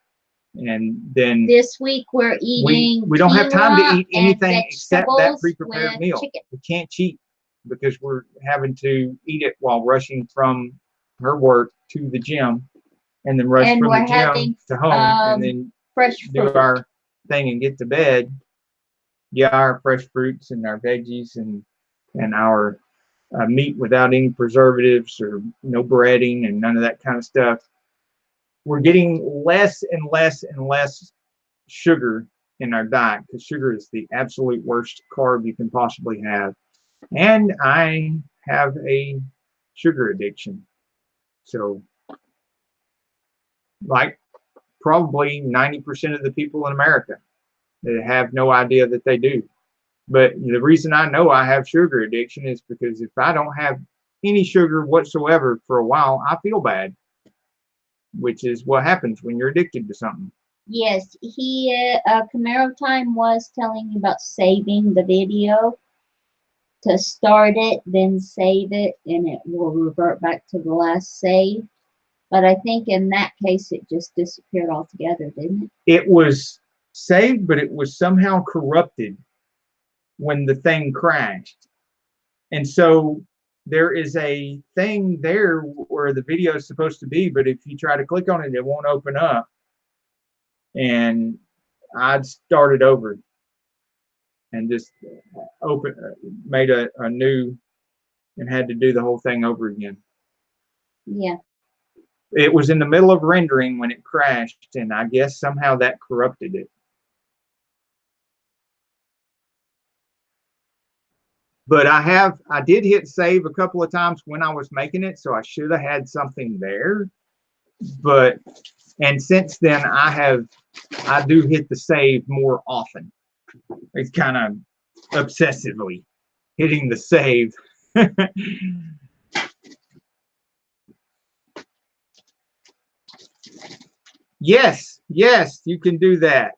And then this week we're eating. We don't have time to eat anything except that vegetables pre-prepared meal. chicken. We can't cheat because we're having to eat it while rushing from her work to the gym, and then rush from the gym to home, and then fresh do fruit. our thing and get to bed. Yeah, our fresh fruits and our veggies and our meat without any preservatives or no breading and none of that kind of stuff. We're getting less and less and less sugar in our diet because sugar is the absolute worst carb you can possibly have. And I have a sugar addiction. So, like probably 90% of the people in America that have no idea that they do. But the reason I know I have sugar addiction is because if I don't have any sugar whatsoever for a while, I feel bad, which is what happens when you're addicted to something. Yes, Camaro Time was telling me about saving the video to start it, then save it, and it will revert back to the last save. But I think in that case, it just disappeared altogether, didn't it? It was saved, but it was somehow corrupted when the thing crashed. And so there is a thing there where the video is supposed to be, but if you try to click on it, it won't open up. And I'd started over and just made a new and had to do the whole thing over again. Yeah. It was in the middle of rendering when it crashed, and I guess somehow that corrupted it. But I did hit save a couple of times when I was making it, so I should have had something there. And since then I do hit the save more often. It's kind of obsessively hitting the save. Yes, you can do that.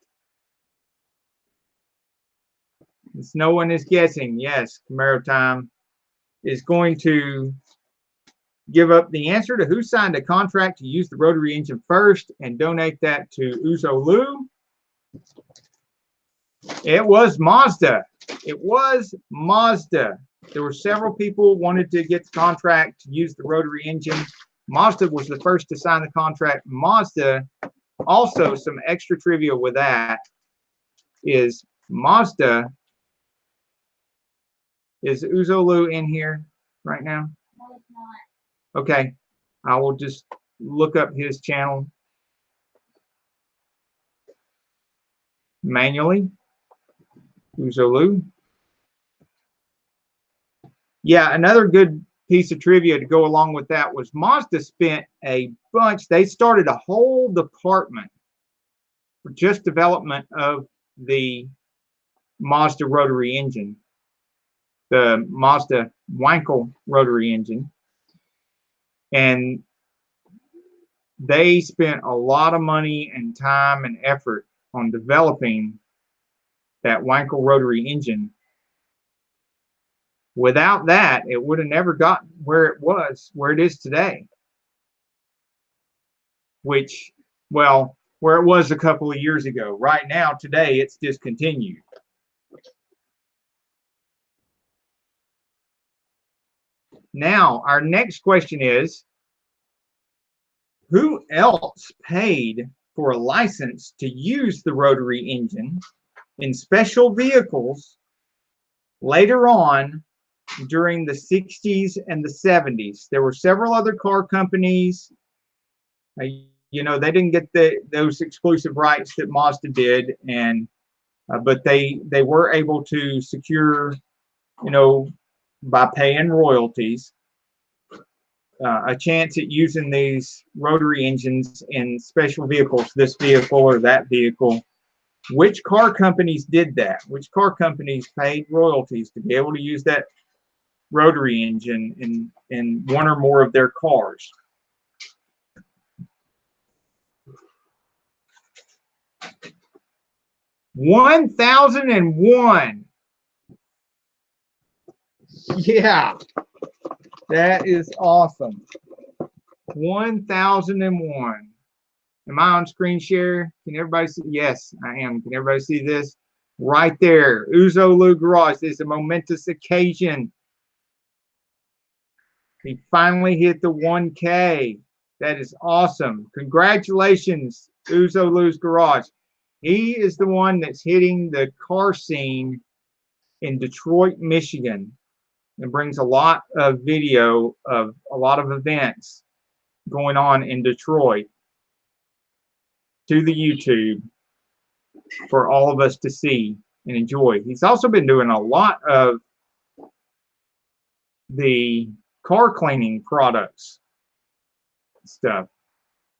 It's no one is guessing. Yes, Camaro Time is going to give up the answer to who signed a contract to use the rotary engine first and donate that to Uzo Lu. It was Mazda. It was Mazda. There were several people wanted to get the contract to use the rotary engine. Mazda was the first to sign the contract. Mazda, also some extra trivia with that, is Mazda. Is Uzolu in here right now? No, it's not. Okay, I will just look up his channel manually. Uzolu. Yeah, another good piece of trivia to go along with that was Mazda spent a bunch. They started a whole department for just development of the Mazda rotary engine, the Mazda Wankel rotary engine. And they spent a lot of money and time and effort on developing that Wankel rotary engine. Without that, it would have never gotten where it is today. Which, well, where it was a couple of years ago. Right now, today, it's discontinued. Now, our next question is, who else paid for a license to use the rotary engine in special vehicles later on during the 60s and the 70s? There were several other car companies. You know, they didn't get those exclusive rights that Mazda did, and but they were able to secure, you know, by paying royalties a chance at using these rotary engines in special vehicles, this vehicle or that vehicle. Which car companies did that? Which car companies paid royalties to be able to use that rotary engine in one or more of their cars? $1,001. Yeah, that is awesome. 1001. Am I on screen share? Can everybody see? Yes, I am. Can everybody see this? Right there. Uzolu Garage. This is a momentous occasion. He finally hit the 1K. That is awesome. Congratulations, Uzolu's Garage. He is the one that's hitting the car scene in Detroit, Michigan, and brings a lot of video of a lot of events going on in Detroit to the YouTube for all of us to see and enjoy. He's also been doing a lot of the car cleaning products stuff.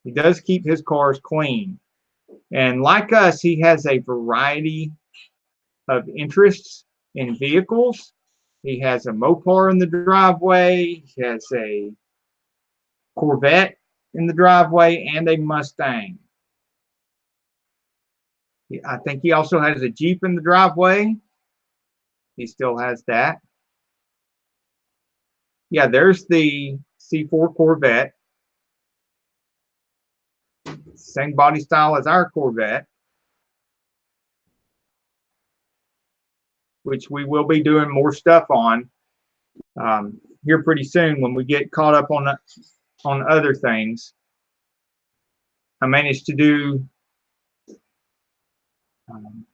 He does keep his cars clean. And like us, he has a variety of interests in vehicles. He has a Mopar in the driveway. He has a Corvette in the driveway and a Mustang. I think he also has a Jeep in the driveway. He still has that. Yeah, there's the C4 Corvette. Same body style as our Corvette, which we will be doing more stuff on here pretty soon when we get caught up on other things. I managed to do, and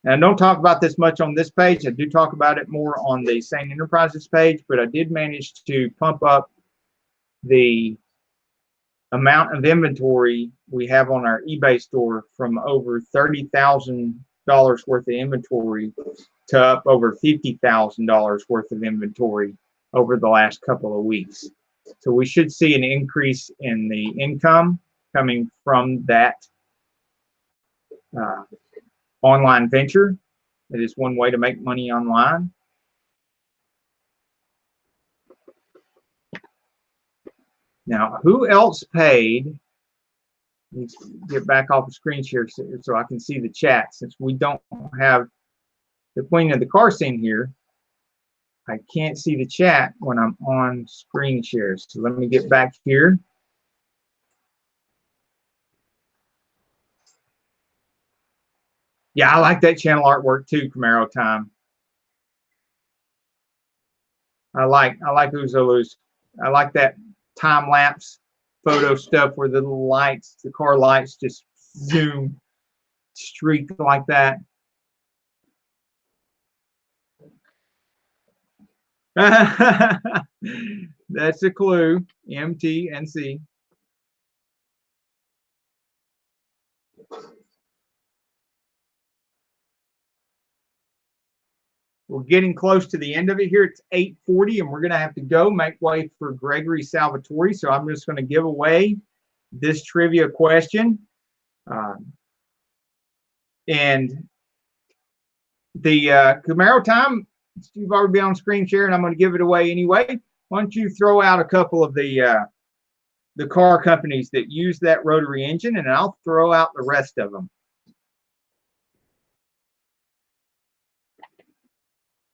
I don't talk about this much on this page. I do talk about it more on the Sane Enterprises page, but I did manage to pump up the amount of inventory we have on our eBay store from over $30,000 worth of inventory to up over $50,000 worth of inventory over the last couple of weeks. So we should see an increase in the income coming from that online venture. It is one way to make money online. Now, who else paid? Let's get back off the screen share so I can see the chat. Since we don't have the queen of the car scene here, I can't see the chat when I'm on screen share. So let me get back here. Yeah, I like that channel artwork too, Camaro Time. I like Uzolu's. I like that time lapse photo stuff where the little lights, the car lights just zoom, streak like that. That's a clue. MT and C. We're getting close to the end of it here. It's 8:40, and we're going to have to go make way for Gregory Salvatore. So I'm just going to give away this trivia question. And the Camaro Time, you've already been on screen share, and I'm going to give it away anyway. Why don't you throw out a couple of the car companies that use that rotary engine, and I'll throw out the rest of them.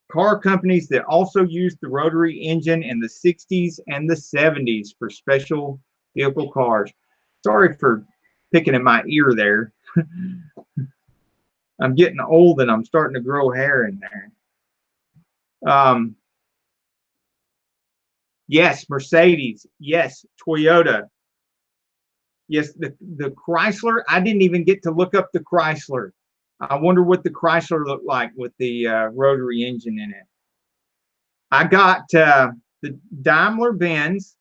Car companies that also used the rotary engine in the 60s and the 70s for special vehicle cars. Sorry for picking at my ear there. I'm getting old and I'm starting to grow hair in there. Yes, Mercedes. Yes, Toyota. Yes, the Chrysler. I didn't even get to look up the Chrysler. I wonder what the Chrysler looked like with the rotary engine in it. I got the Daimler-Benz,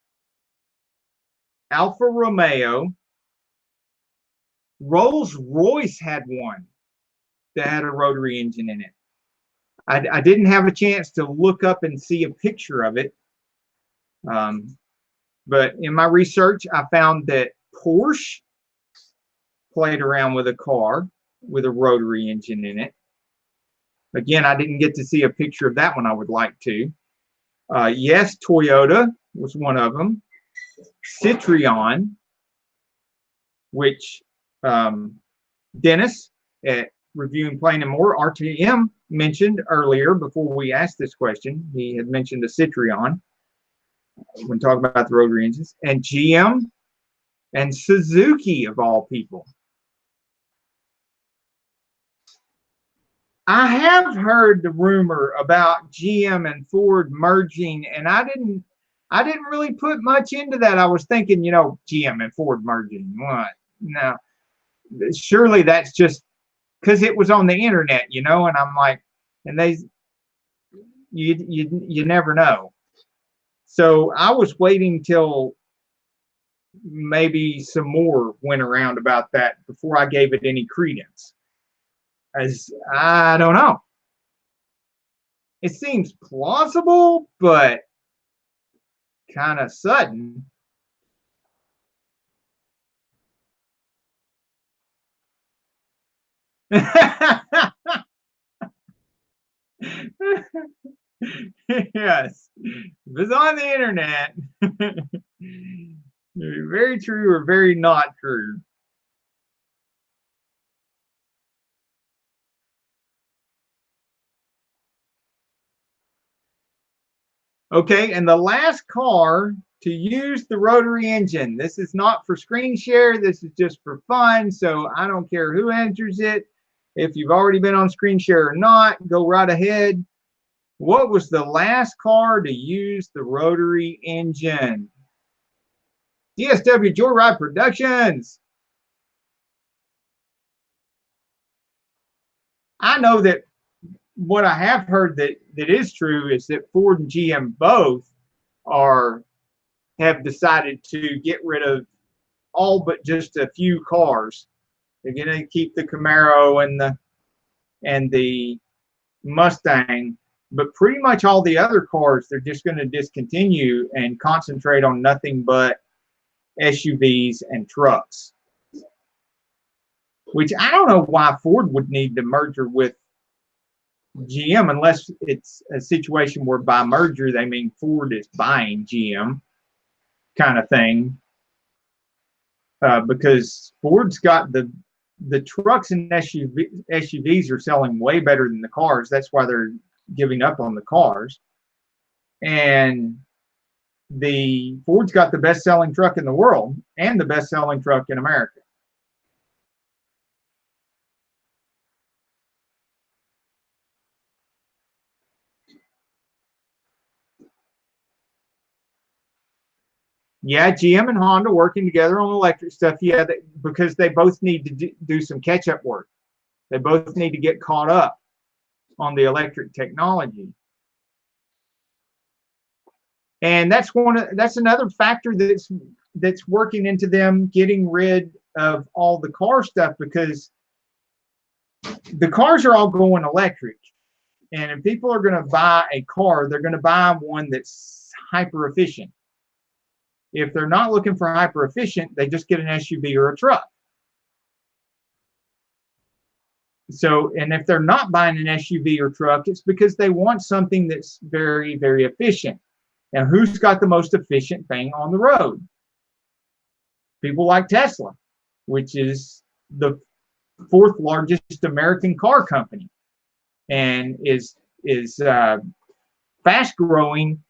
Alfa Romeo, Rolls-Royce had one that had a rotary engine in it. I didn't have a chance to look up and see a picture of it. But in my research, I found that Porsche played around with a car with a rotary engine in it. Again, I didn't get to see a picture of that one. I would like to. Yes, Toyota was one of them. Citroen, which Dennis at Reviewing Plain and More, RTM, mentioned earlier before we asked this question. He had mentioned a Citroen when talking about the rotary engines. And GM and Suzuki, of all people. I have heard the rumor about GM and Ford merging, and I didn't really put much into that. I was thinking, you know, GM and Ford merging. What? No. Surely that's just because it was on the internet, you know, and I'm like, and you never know. So I was waiting till maybe some more went around about that before I gave it any credence. As I don't know. It seems plausible, but kind of sudden. Yes. If it's on the internet. Very true or very not true. Okay, and the last car to use the rotary engine. This is not for screen share. This is just for fun. So I don't care who enters it. If you've already been on screen share or not, go right ahead. What was the last car to use the rotary engine? DSW Joyride Productions. I know that what I have heard that is true is that Ford and GM both have decided to get rid of all but just a few cars. They're going to keep the Camaro and the Mustang, but pretty much all the other cars they're just going to discontinue and concentrate on nothing but SUVs and trucks. Which I don't know why Ford would need to merger with GM unless it's a situation where by merger they mean Ford is buying GM kind of thing. Because Ford's got the trucks and SUVs are selling way better than the cars. That's why they're giving up on the cars. And the Ford's got the best-selling truck in the world and the best-selling truck in America. Yeah, GM and Honda working together on electric stuff. Yeah, because they both need to do some catch-up work. They both need to get caught up on the electric technology. And that's another factor that's working into them getting rid of all the car stuff, because the cars are all going electric. And if people are going to buy a car, they're going to buy one that's hyper efficient. If they're not looking for hyper efficient, they just get an SUV or a truck. So, and if they're not buying an SUV or truck, it's because they want something that's very, very efficient. Now, who's got the most efficient thing on the road? People like Tesla, which is the fourth largest American car company, and is fast growing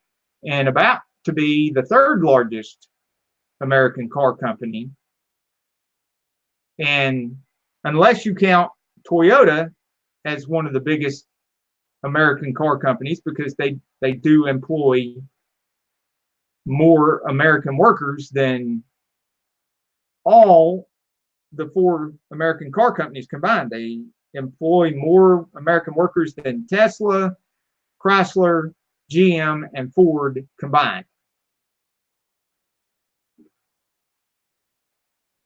and about to be the third largest American car company. And unless you count Toyota as one of the biggest American car companies, because they do employ more American workers than all the four American car companies combined. They employ more American workers than Tesla, Chrysler, GM, and Ford combined.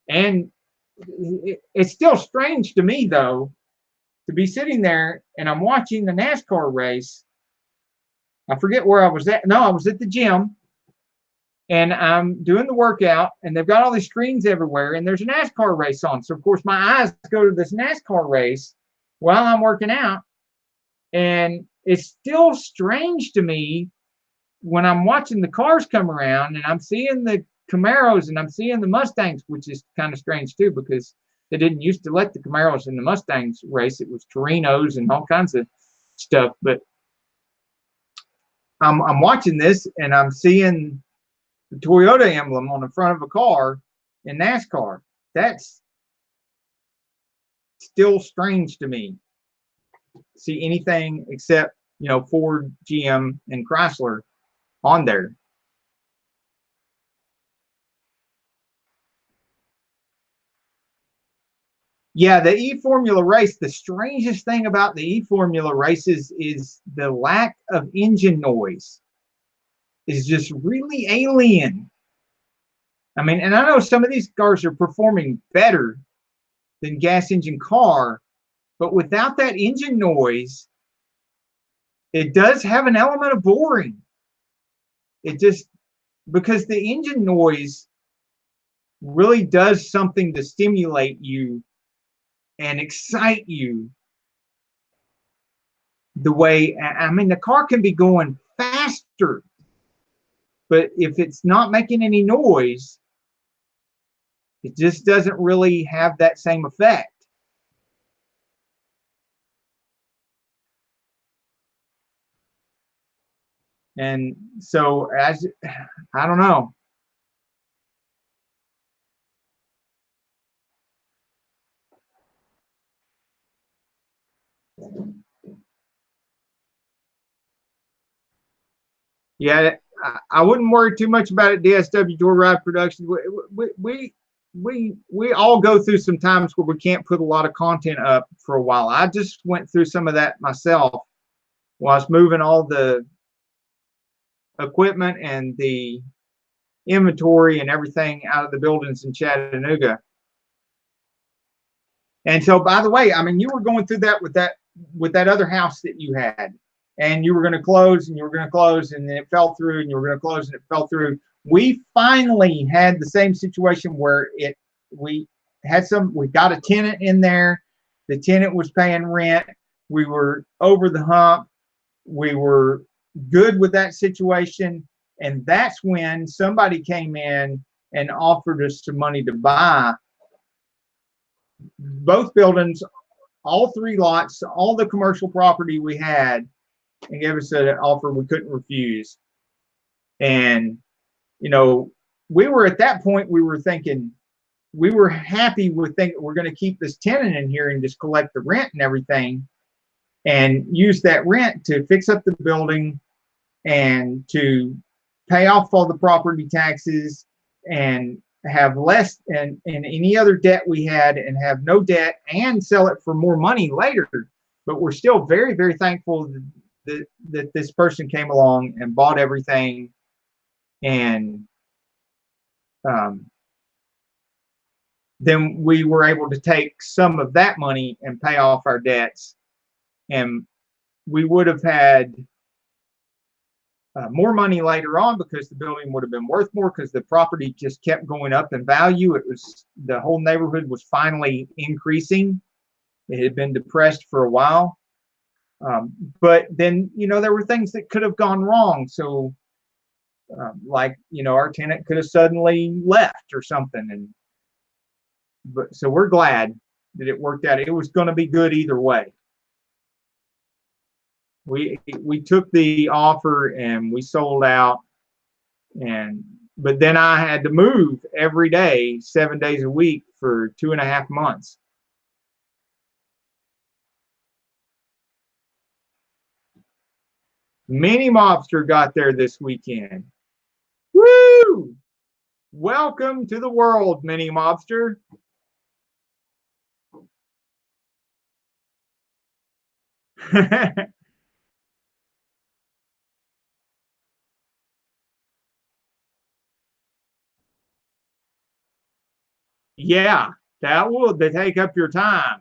And it's still strange to me, though, to be sitting there and I'm watching the NASCAR race. I forget where I was at. No, I was at the gym and I'm doing the workout and they've got all these screens everywhere and there's a NASCAR race on. So of course my eyes go to this NASCAR race while I'm working out. And it's still strange to me when I'm watching the cars come around and I'm seeing the Camaros and I'm seeing the Mustangs, which is kind of strange too, because they didn't used to let the Camaros and the Mustangs race. It was Torinos and all kinds of stuff. But I'm watching this and I'm seeing the Toyota emblem on the front of a car in NASCAR. That's still strange to me. See anything except, you know, Ford, GM, and Chrysler on there. Yeah, the E-Formula race, the strangest thing about the E-Formula races is the lack of engine noise. Is just really alien. I mean, and I know some of these cars are performing better than gas engine car, but without that engine noise, it does have an element of boring. It just, because the engine noise really does something to stimulate you and excite you the way, I mean, the car can be going faster, but if it's not making any noise, it just doesn't really have that same effect. And so, as I don't know. Yeah, I wouldn't worry too much about it. DSW Joyride Production. We all go through some times where we can't put a lot of content up for a while. I just went through some of that myself while I was moving all the equipment and the inventory and everything out of the buildings in Chattanooga. And so, by the way, I mean, you were going through that with that other house that you had, and you were going to close and you were going to close and then it fell through and you were going to close and it fell through. We finally had the same situation where we got a tenant in there. The tenant was paying rent. We were over the hump. We were good with that situation. And that's when somebody came in and offered us some money to buy both buildings, all 3 lots, all the commercial property we had, and gave us an offer we couldn't refuse. And, you know, we were at that point, we were thinking, we were happy with thinking we're going to keep this tenant in here and just collect the rent and everything and use that rent to fix up the building and to pay off all the property taxes and have less and any other debt we had and have no debt and sell it for more money later. But we're still very, very thankful that this person came along and bought everything, and then we were able to take some of that money and pay off our debts, and we would have had more money later on because the building would have been worth more because the property just kept going up in value. It was, the whole neighborhood was finally increasing. It had been depressed for a while. But then, you know, there were things that could have gone wrong. So like, you know, our tenant could have suddenly left or something. But so we're glad that it worked out. It was going to be good either way. We took the offer and we sold out, but then I had to move every day, 7 days a week for 2.5 months. Mini Mobster got there this weekend. Woo! Welcome to the world, Mini Mobster. Yeah, that will take up your time.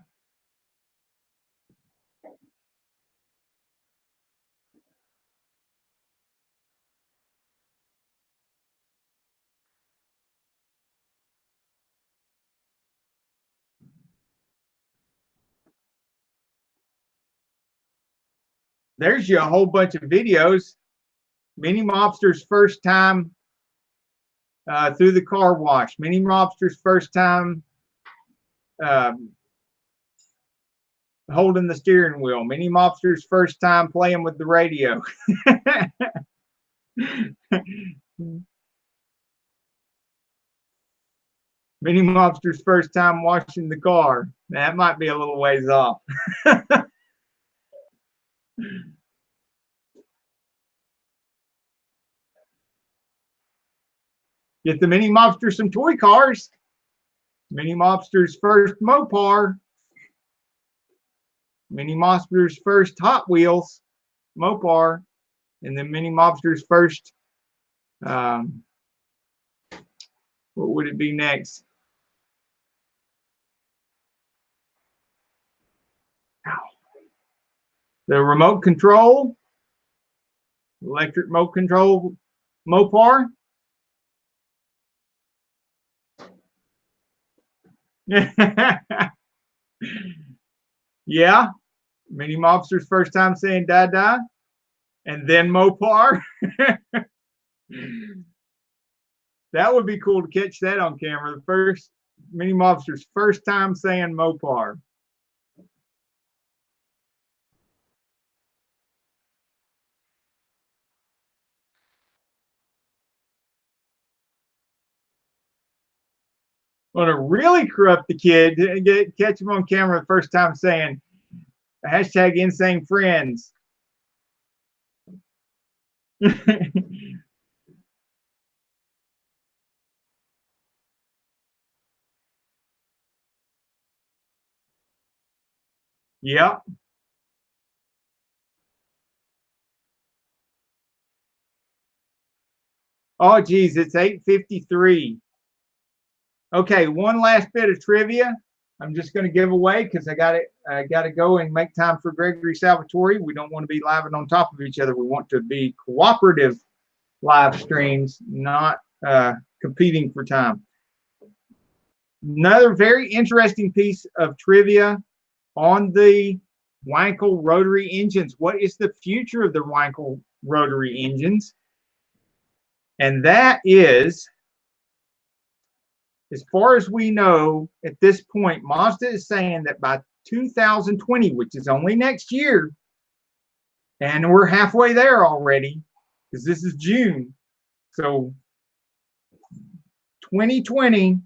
there's you a whole bunch of videos. Mini Mobster's first time through the car wash. Mini Mobster's first time holding the steering wheel. Mini Mobster's first time playing with the radio. Mini Mobster's first time washing the car. That might be a little ways off. Get the Mini Mobster some toy cars. Mini Mobster's first Mopar. Mini Mobster's first Hot Wheels Mopar. And then Mini Mobster's first, what would it be next? The remote control, electric remote control Mopar. Yeah, Mini Mobster's first time saying "da-da," and then Mopar. That would be cool to catch that on camera. The first Mini Mobster's first time saying Mopar. Want to really corrupt the kid and catch him on camera the first time saying hashtag Insanefriends. Yep. Oh, geez, it's 8:53. Okay, one last bit of trivia. I'm just going to give away because I got to go and make time for Gregory Salvatore. We don't want to be live and on top of each other. We want to be cooperative live streams, not competing for time. Another very interesting piece of trivia on the Wankel rotary engines. What is the future of the Wankel rotary engines? And that is, as far as we know at this point, Mazda is saying that by 2020, which is only next year, and we're halfway there already, because this is June. So 2020,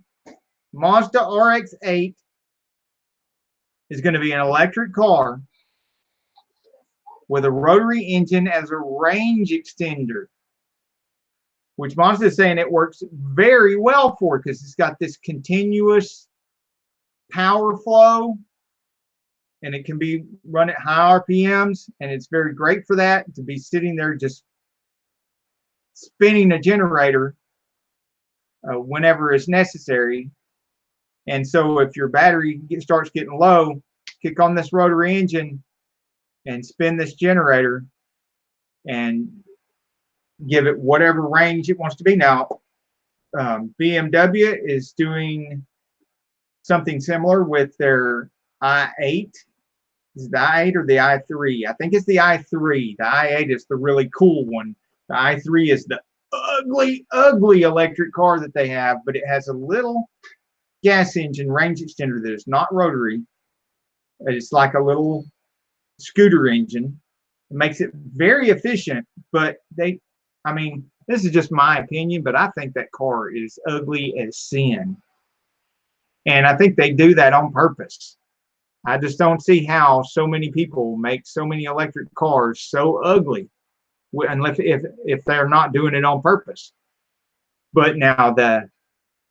Mazda RX8 is going to be an electric car with a rotary engine as a range extender, which Mazda is saying it works very well for because it's got this continuous power flow and it can be run at high RPMs, and it's very great for that, to be sitting there just spinning a generator whenever it's necessary. And so if your battery starts getting low, kick on this rotary engine and spin this generator and give it whatever range it wants to be. Now, BMW is doing something similar with their i8. Is it the i8 or the i3? I think it's the i3. The i8 is the really cool one. The i3 is the ugly, ugly electric car that they have, but it has a little gas engine range extender that is not rotary. It's like a little scooter engine. It makes it very efficient, but I mean, this is just my opinion, but I think that car is ugly as sin. And I think they do that on purpose. I just don't see how so many people make so many electric cars so ugly, unless if they're not doing it on purpose. But now the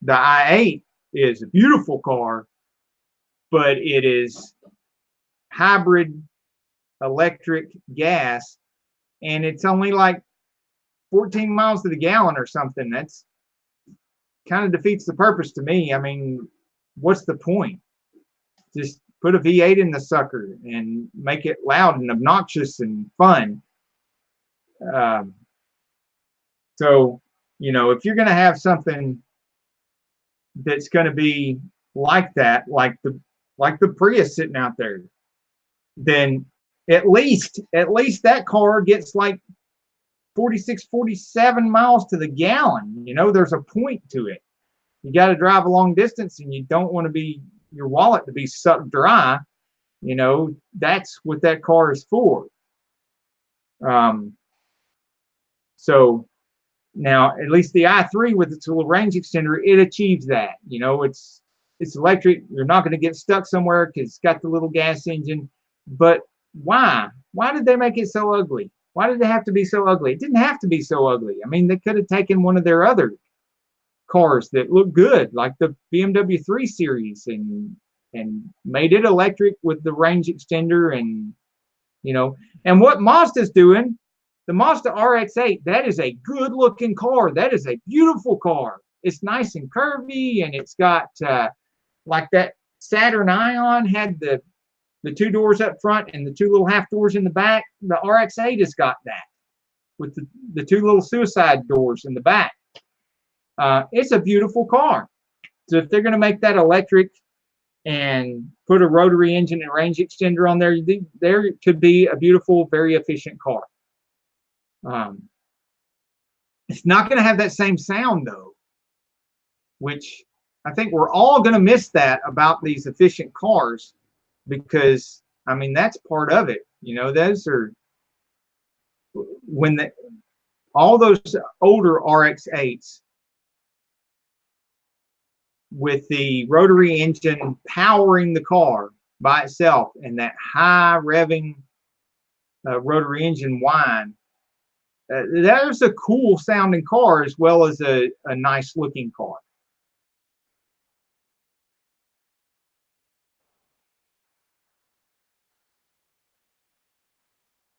i8 is a beautiful car, but it is hybrid electric gas, and it's only like 14 miles to the gallon or something. That's kind of defeats the purpose to me. I mean, what's the point? Just put a V8 in the sucker and make it loud and obnoxious and fun. So, you know, if you're going to have something that's going to be like that, like the Prius sitting out there, then at least that car gets like 46, 47 miles to the gallon. You know, there's a point to it. You got to drive a long distance, and you don't want to be your wallet to be sucked dry. You know, that's what that car is for. So now, at least the i3 with its little range extender, it achieves that. You know, it's electric. You're not going to get stuck somewhere because it's got the little gas engine. But why? Why did they make it so ugly? Why did it have to be so ugly? It didn't have to be so ugly. I mean, they could have taken one of their other cars that look good, like the BMW 3 Series, and made it electric with the range extender, and you know, and what Mazda's doing, the Mazda RX8, that is a good looking car. That is a beautiful car. It's nice and curvy, and it's got like that Saturn Ion had the 2 doors up front and the 2 little half doors in the back. The RX8 has got that with the 2 little suicide doors in the back. It's a beautiful car. So if they're going to make that electric and put a rotary engine and range extender on there, there could be a beautiful, very efficient car. It's not going to have that same sound though, which I think we're all going to miss that about these efficient cars, because I mean, that's part of it. You know, those are when all those older RX8s with the rotary engine powering the car by itself and that high revving rotary engine whine, that is a cool sounding car as well as a nice looking car.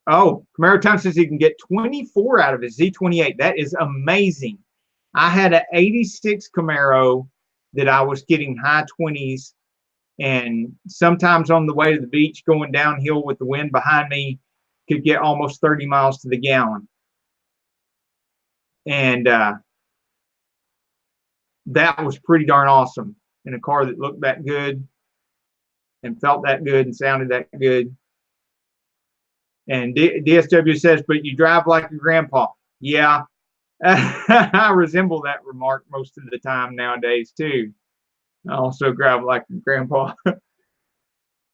Oh, Camaro Tom says he can get 24 out of his Z28. That is amazing. I had an 86 Camaro that I was getting high 20s, and sometimes on the way to the beach going downhill with the wind behind me could get almost 30 miles to the gallon. And that was pretty darn awesome in a car that looked that good and felt that good and sounded that good. And DSW says, but you drive like your grandpa. Yeah, I resemble that remark most of the time nowadays too. I also drive like your grandpa.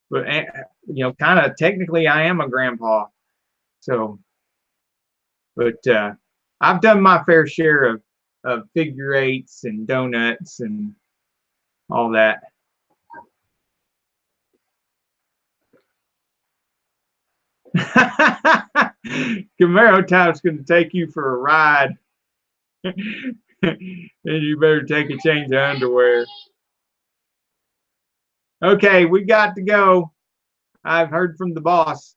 But you know, kind of technically I am a grandpa. So, but I've done my fair share of figure eights and donuts and all that. Camaro Time's going to take you for a ride. And you better take a change of underwear. Okay, we got to go. I've heard from the boss.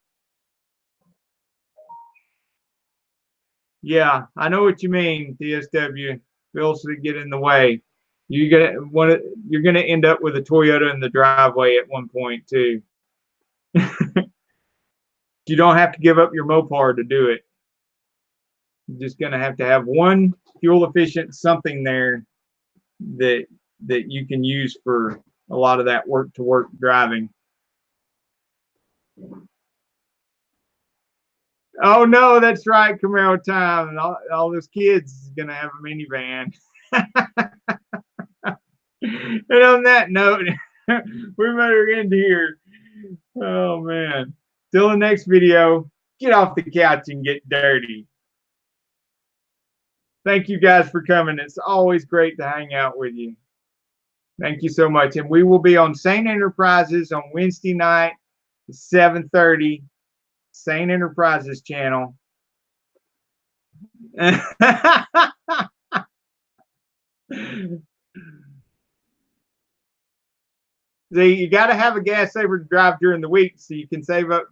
Yeah, I know what you mean, DSW. Bills to get in the way. You're gonna end up with a Toyota in the driveway at one point too. You don't have to give up your Mopar to do it. You're just gonna have to have one fuel efficient something there that you can use for a lot of that work to work driving. Oh no, that's right, Camaro Time. And all those kids is gonna have a minivan. And on that note, we better end here. Oh man. Till the next video, get off the couch and get dirty. Thank you guys for coming. It's always great to hang out with you. Thank you so much. And we will be on Sane Enterprises on Wednesday night, 7:30. Sane Enterprises channel. See, you got to have a gas saver to drive during the week so you can save up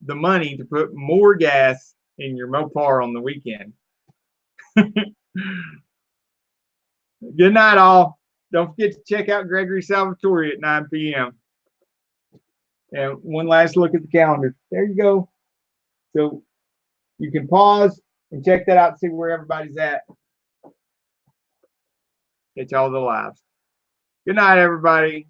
the money to put more gas in your Mopar on the weekend. Good night, all. Don't forget to check out Gregory Salvatore at 9 p.m. And one last look at the calendar. There you go. So you can pause and check that out and see where everybody's at. Catch all the lives. Good night, everybody.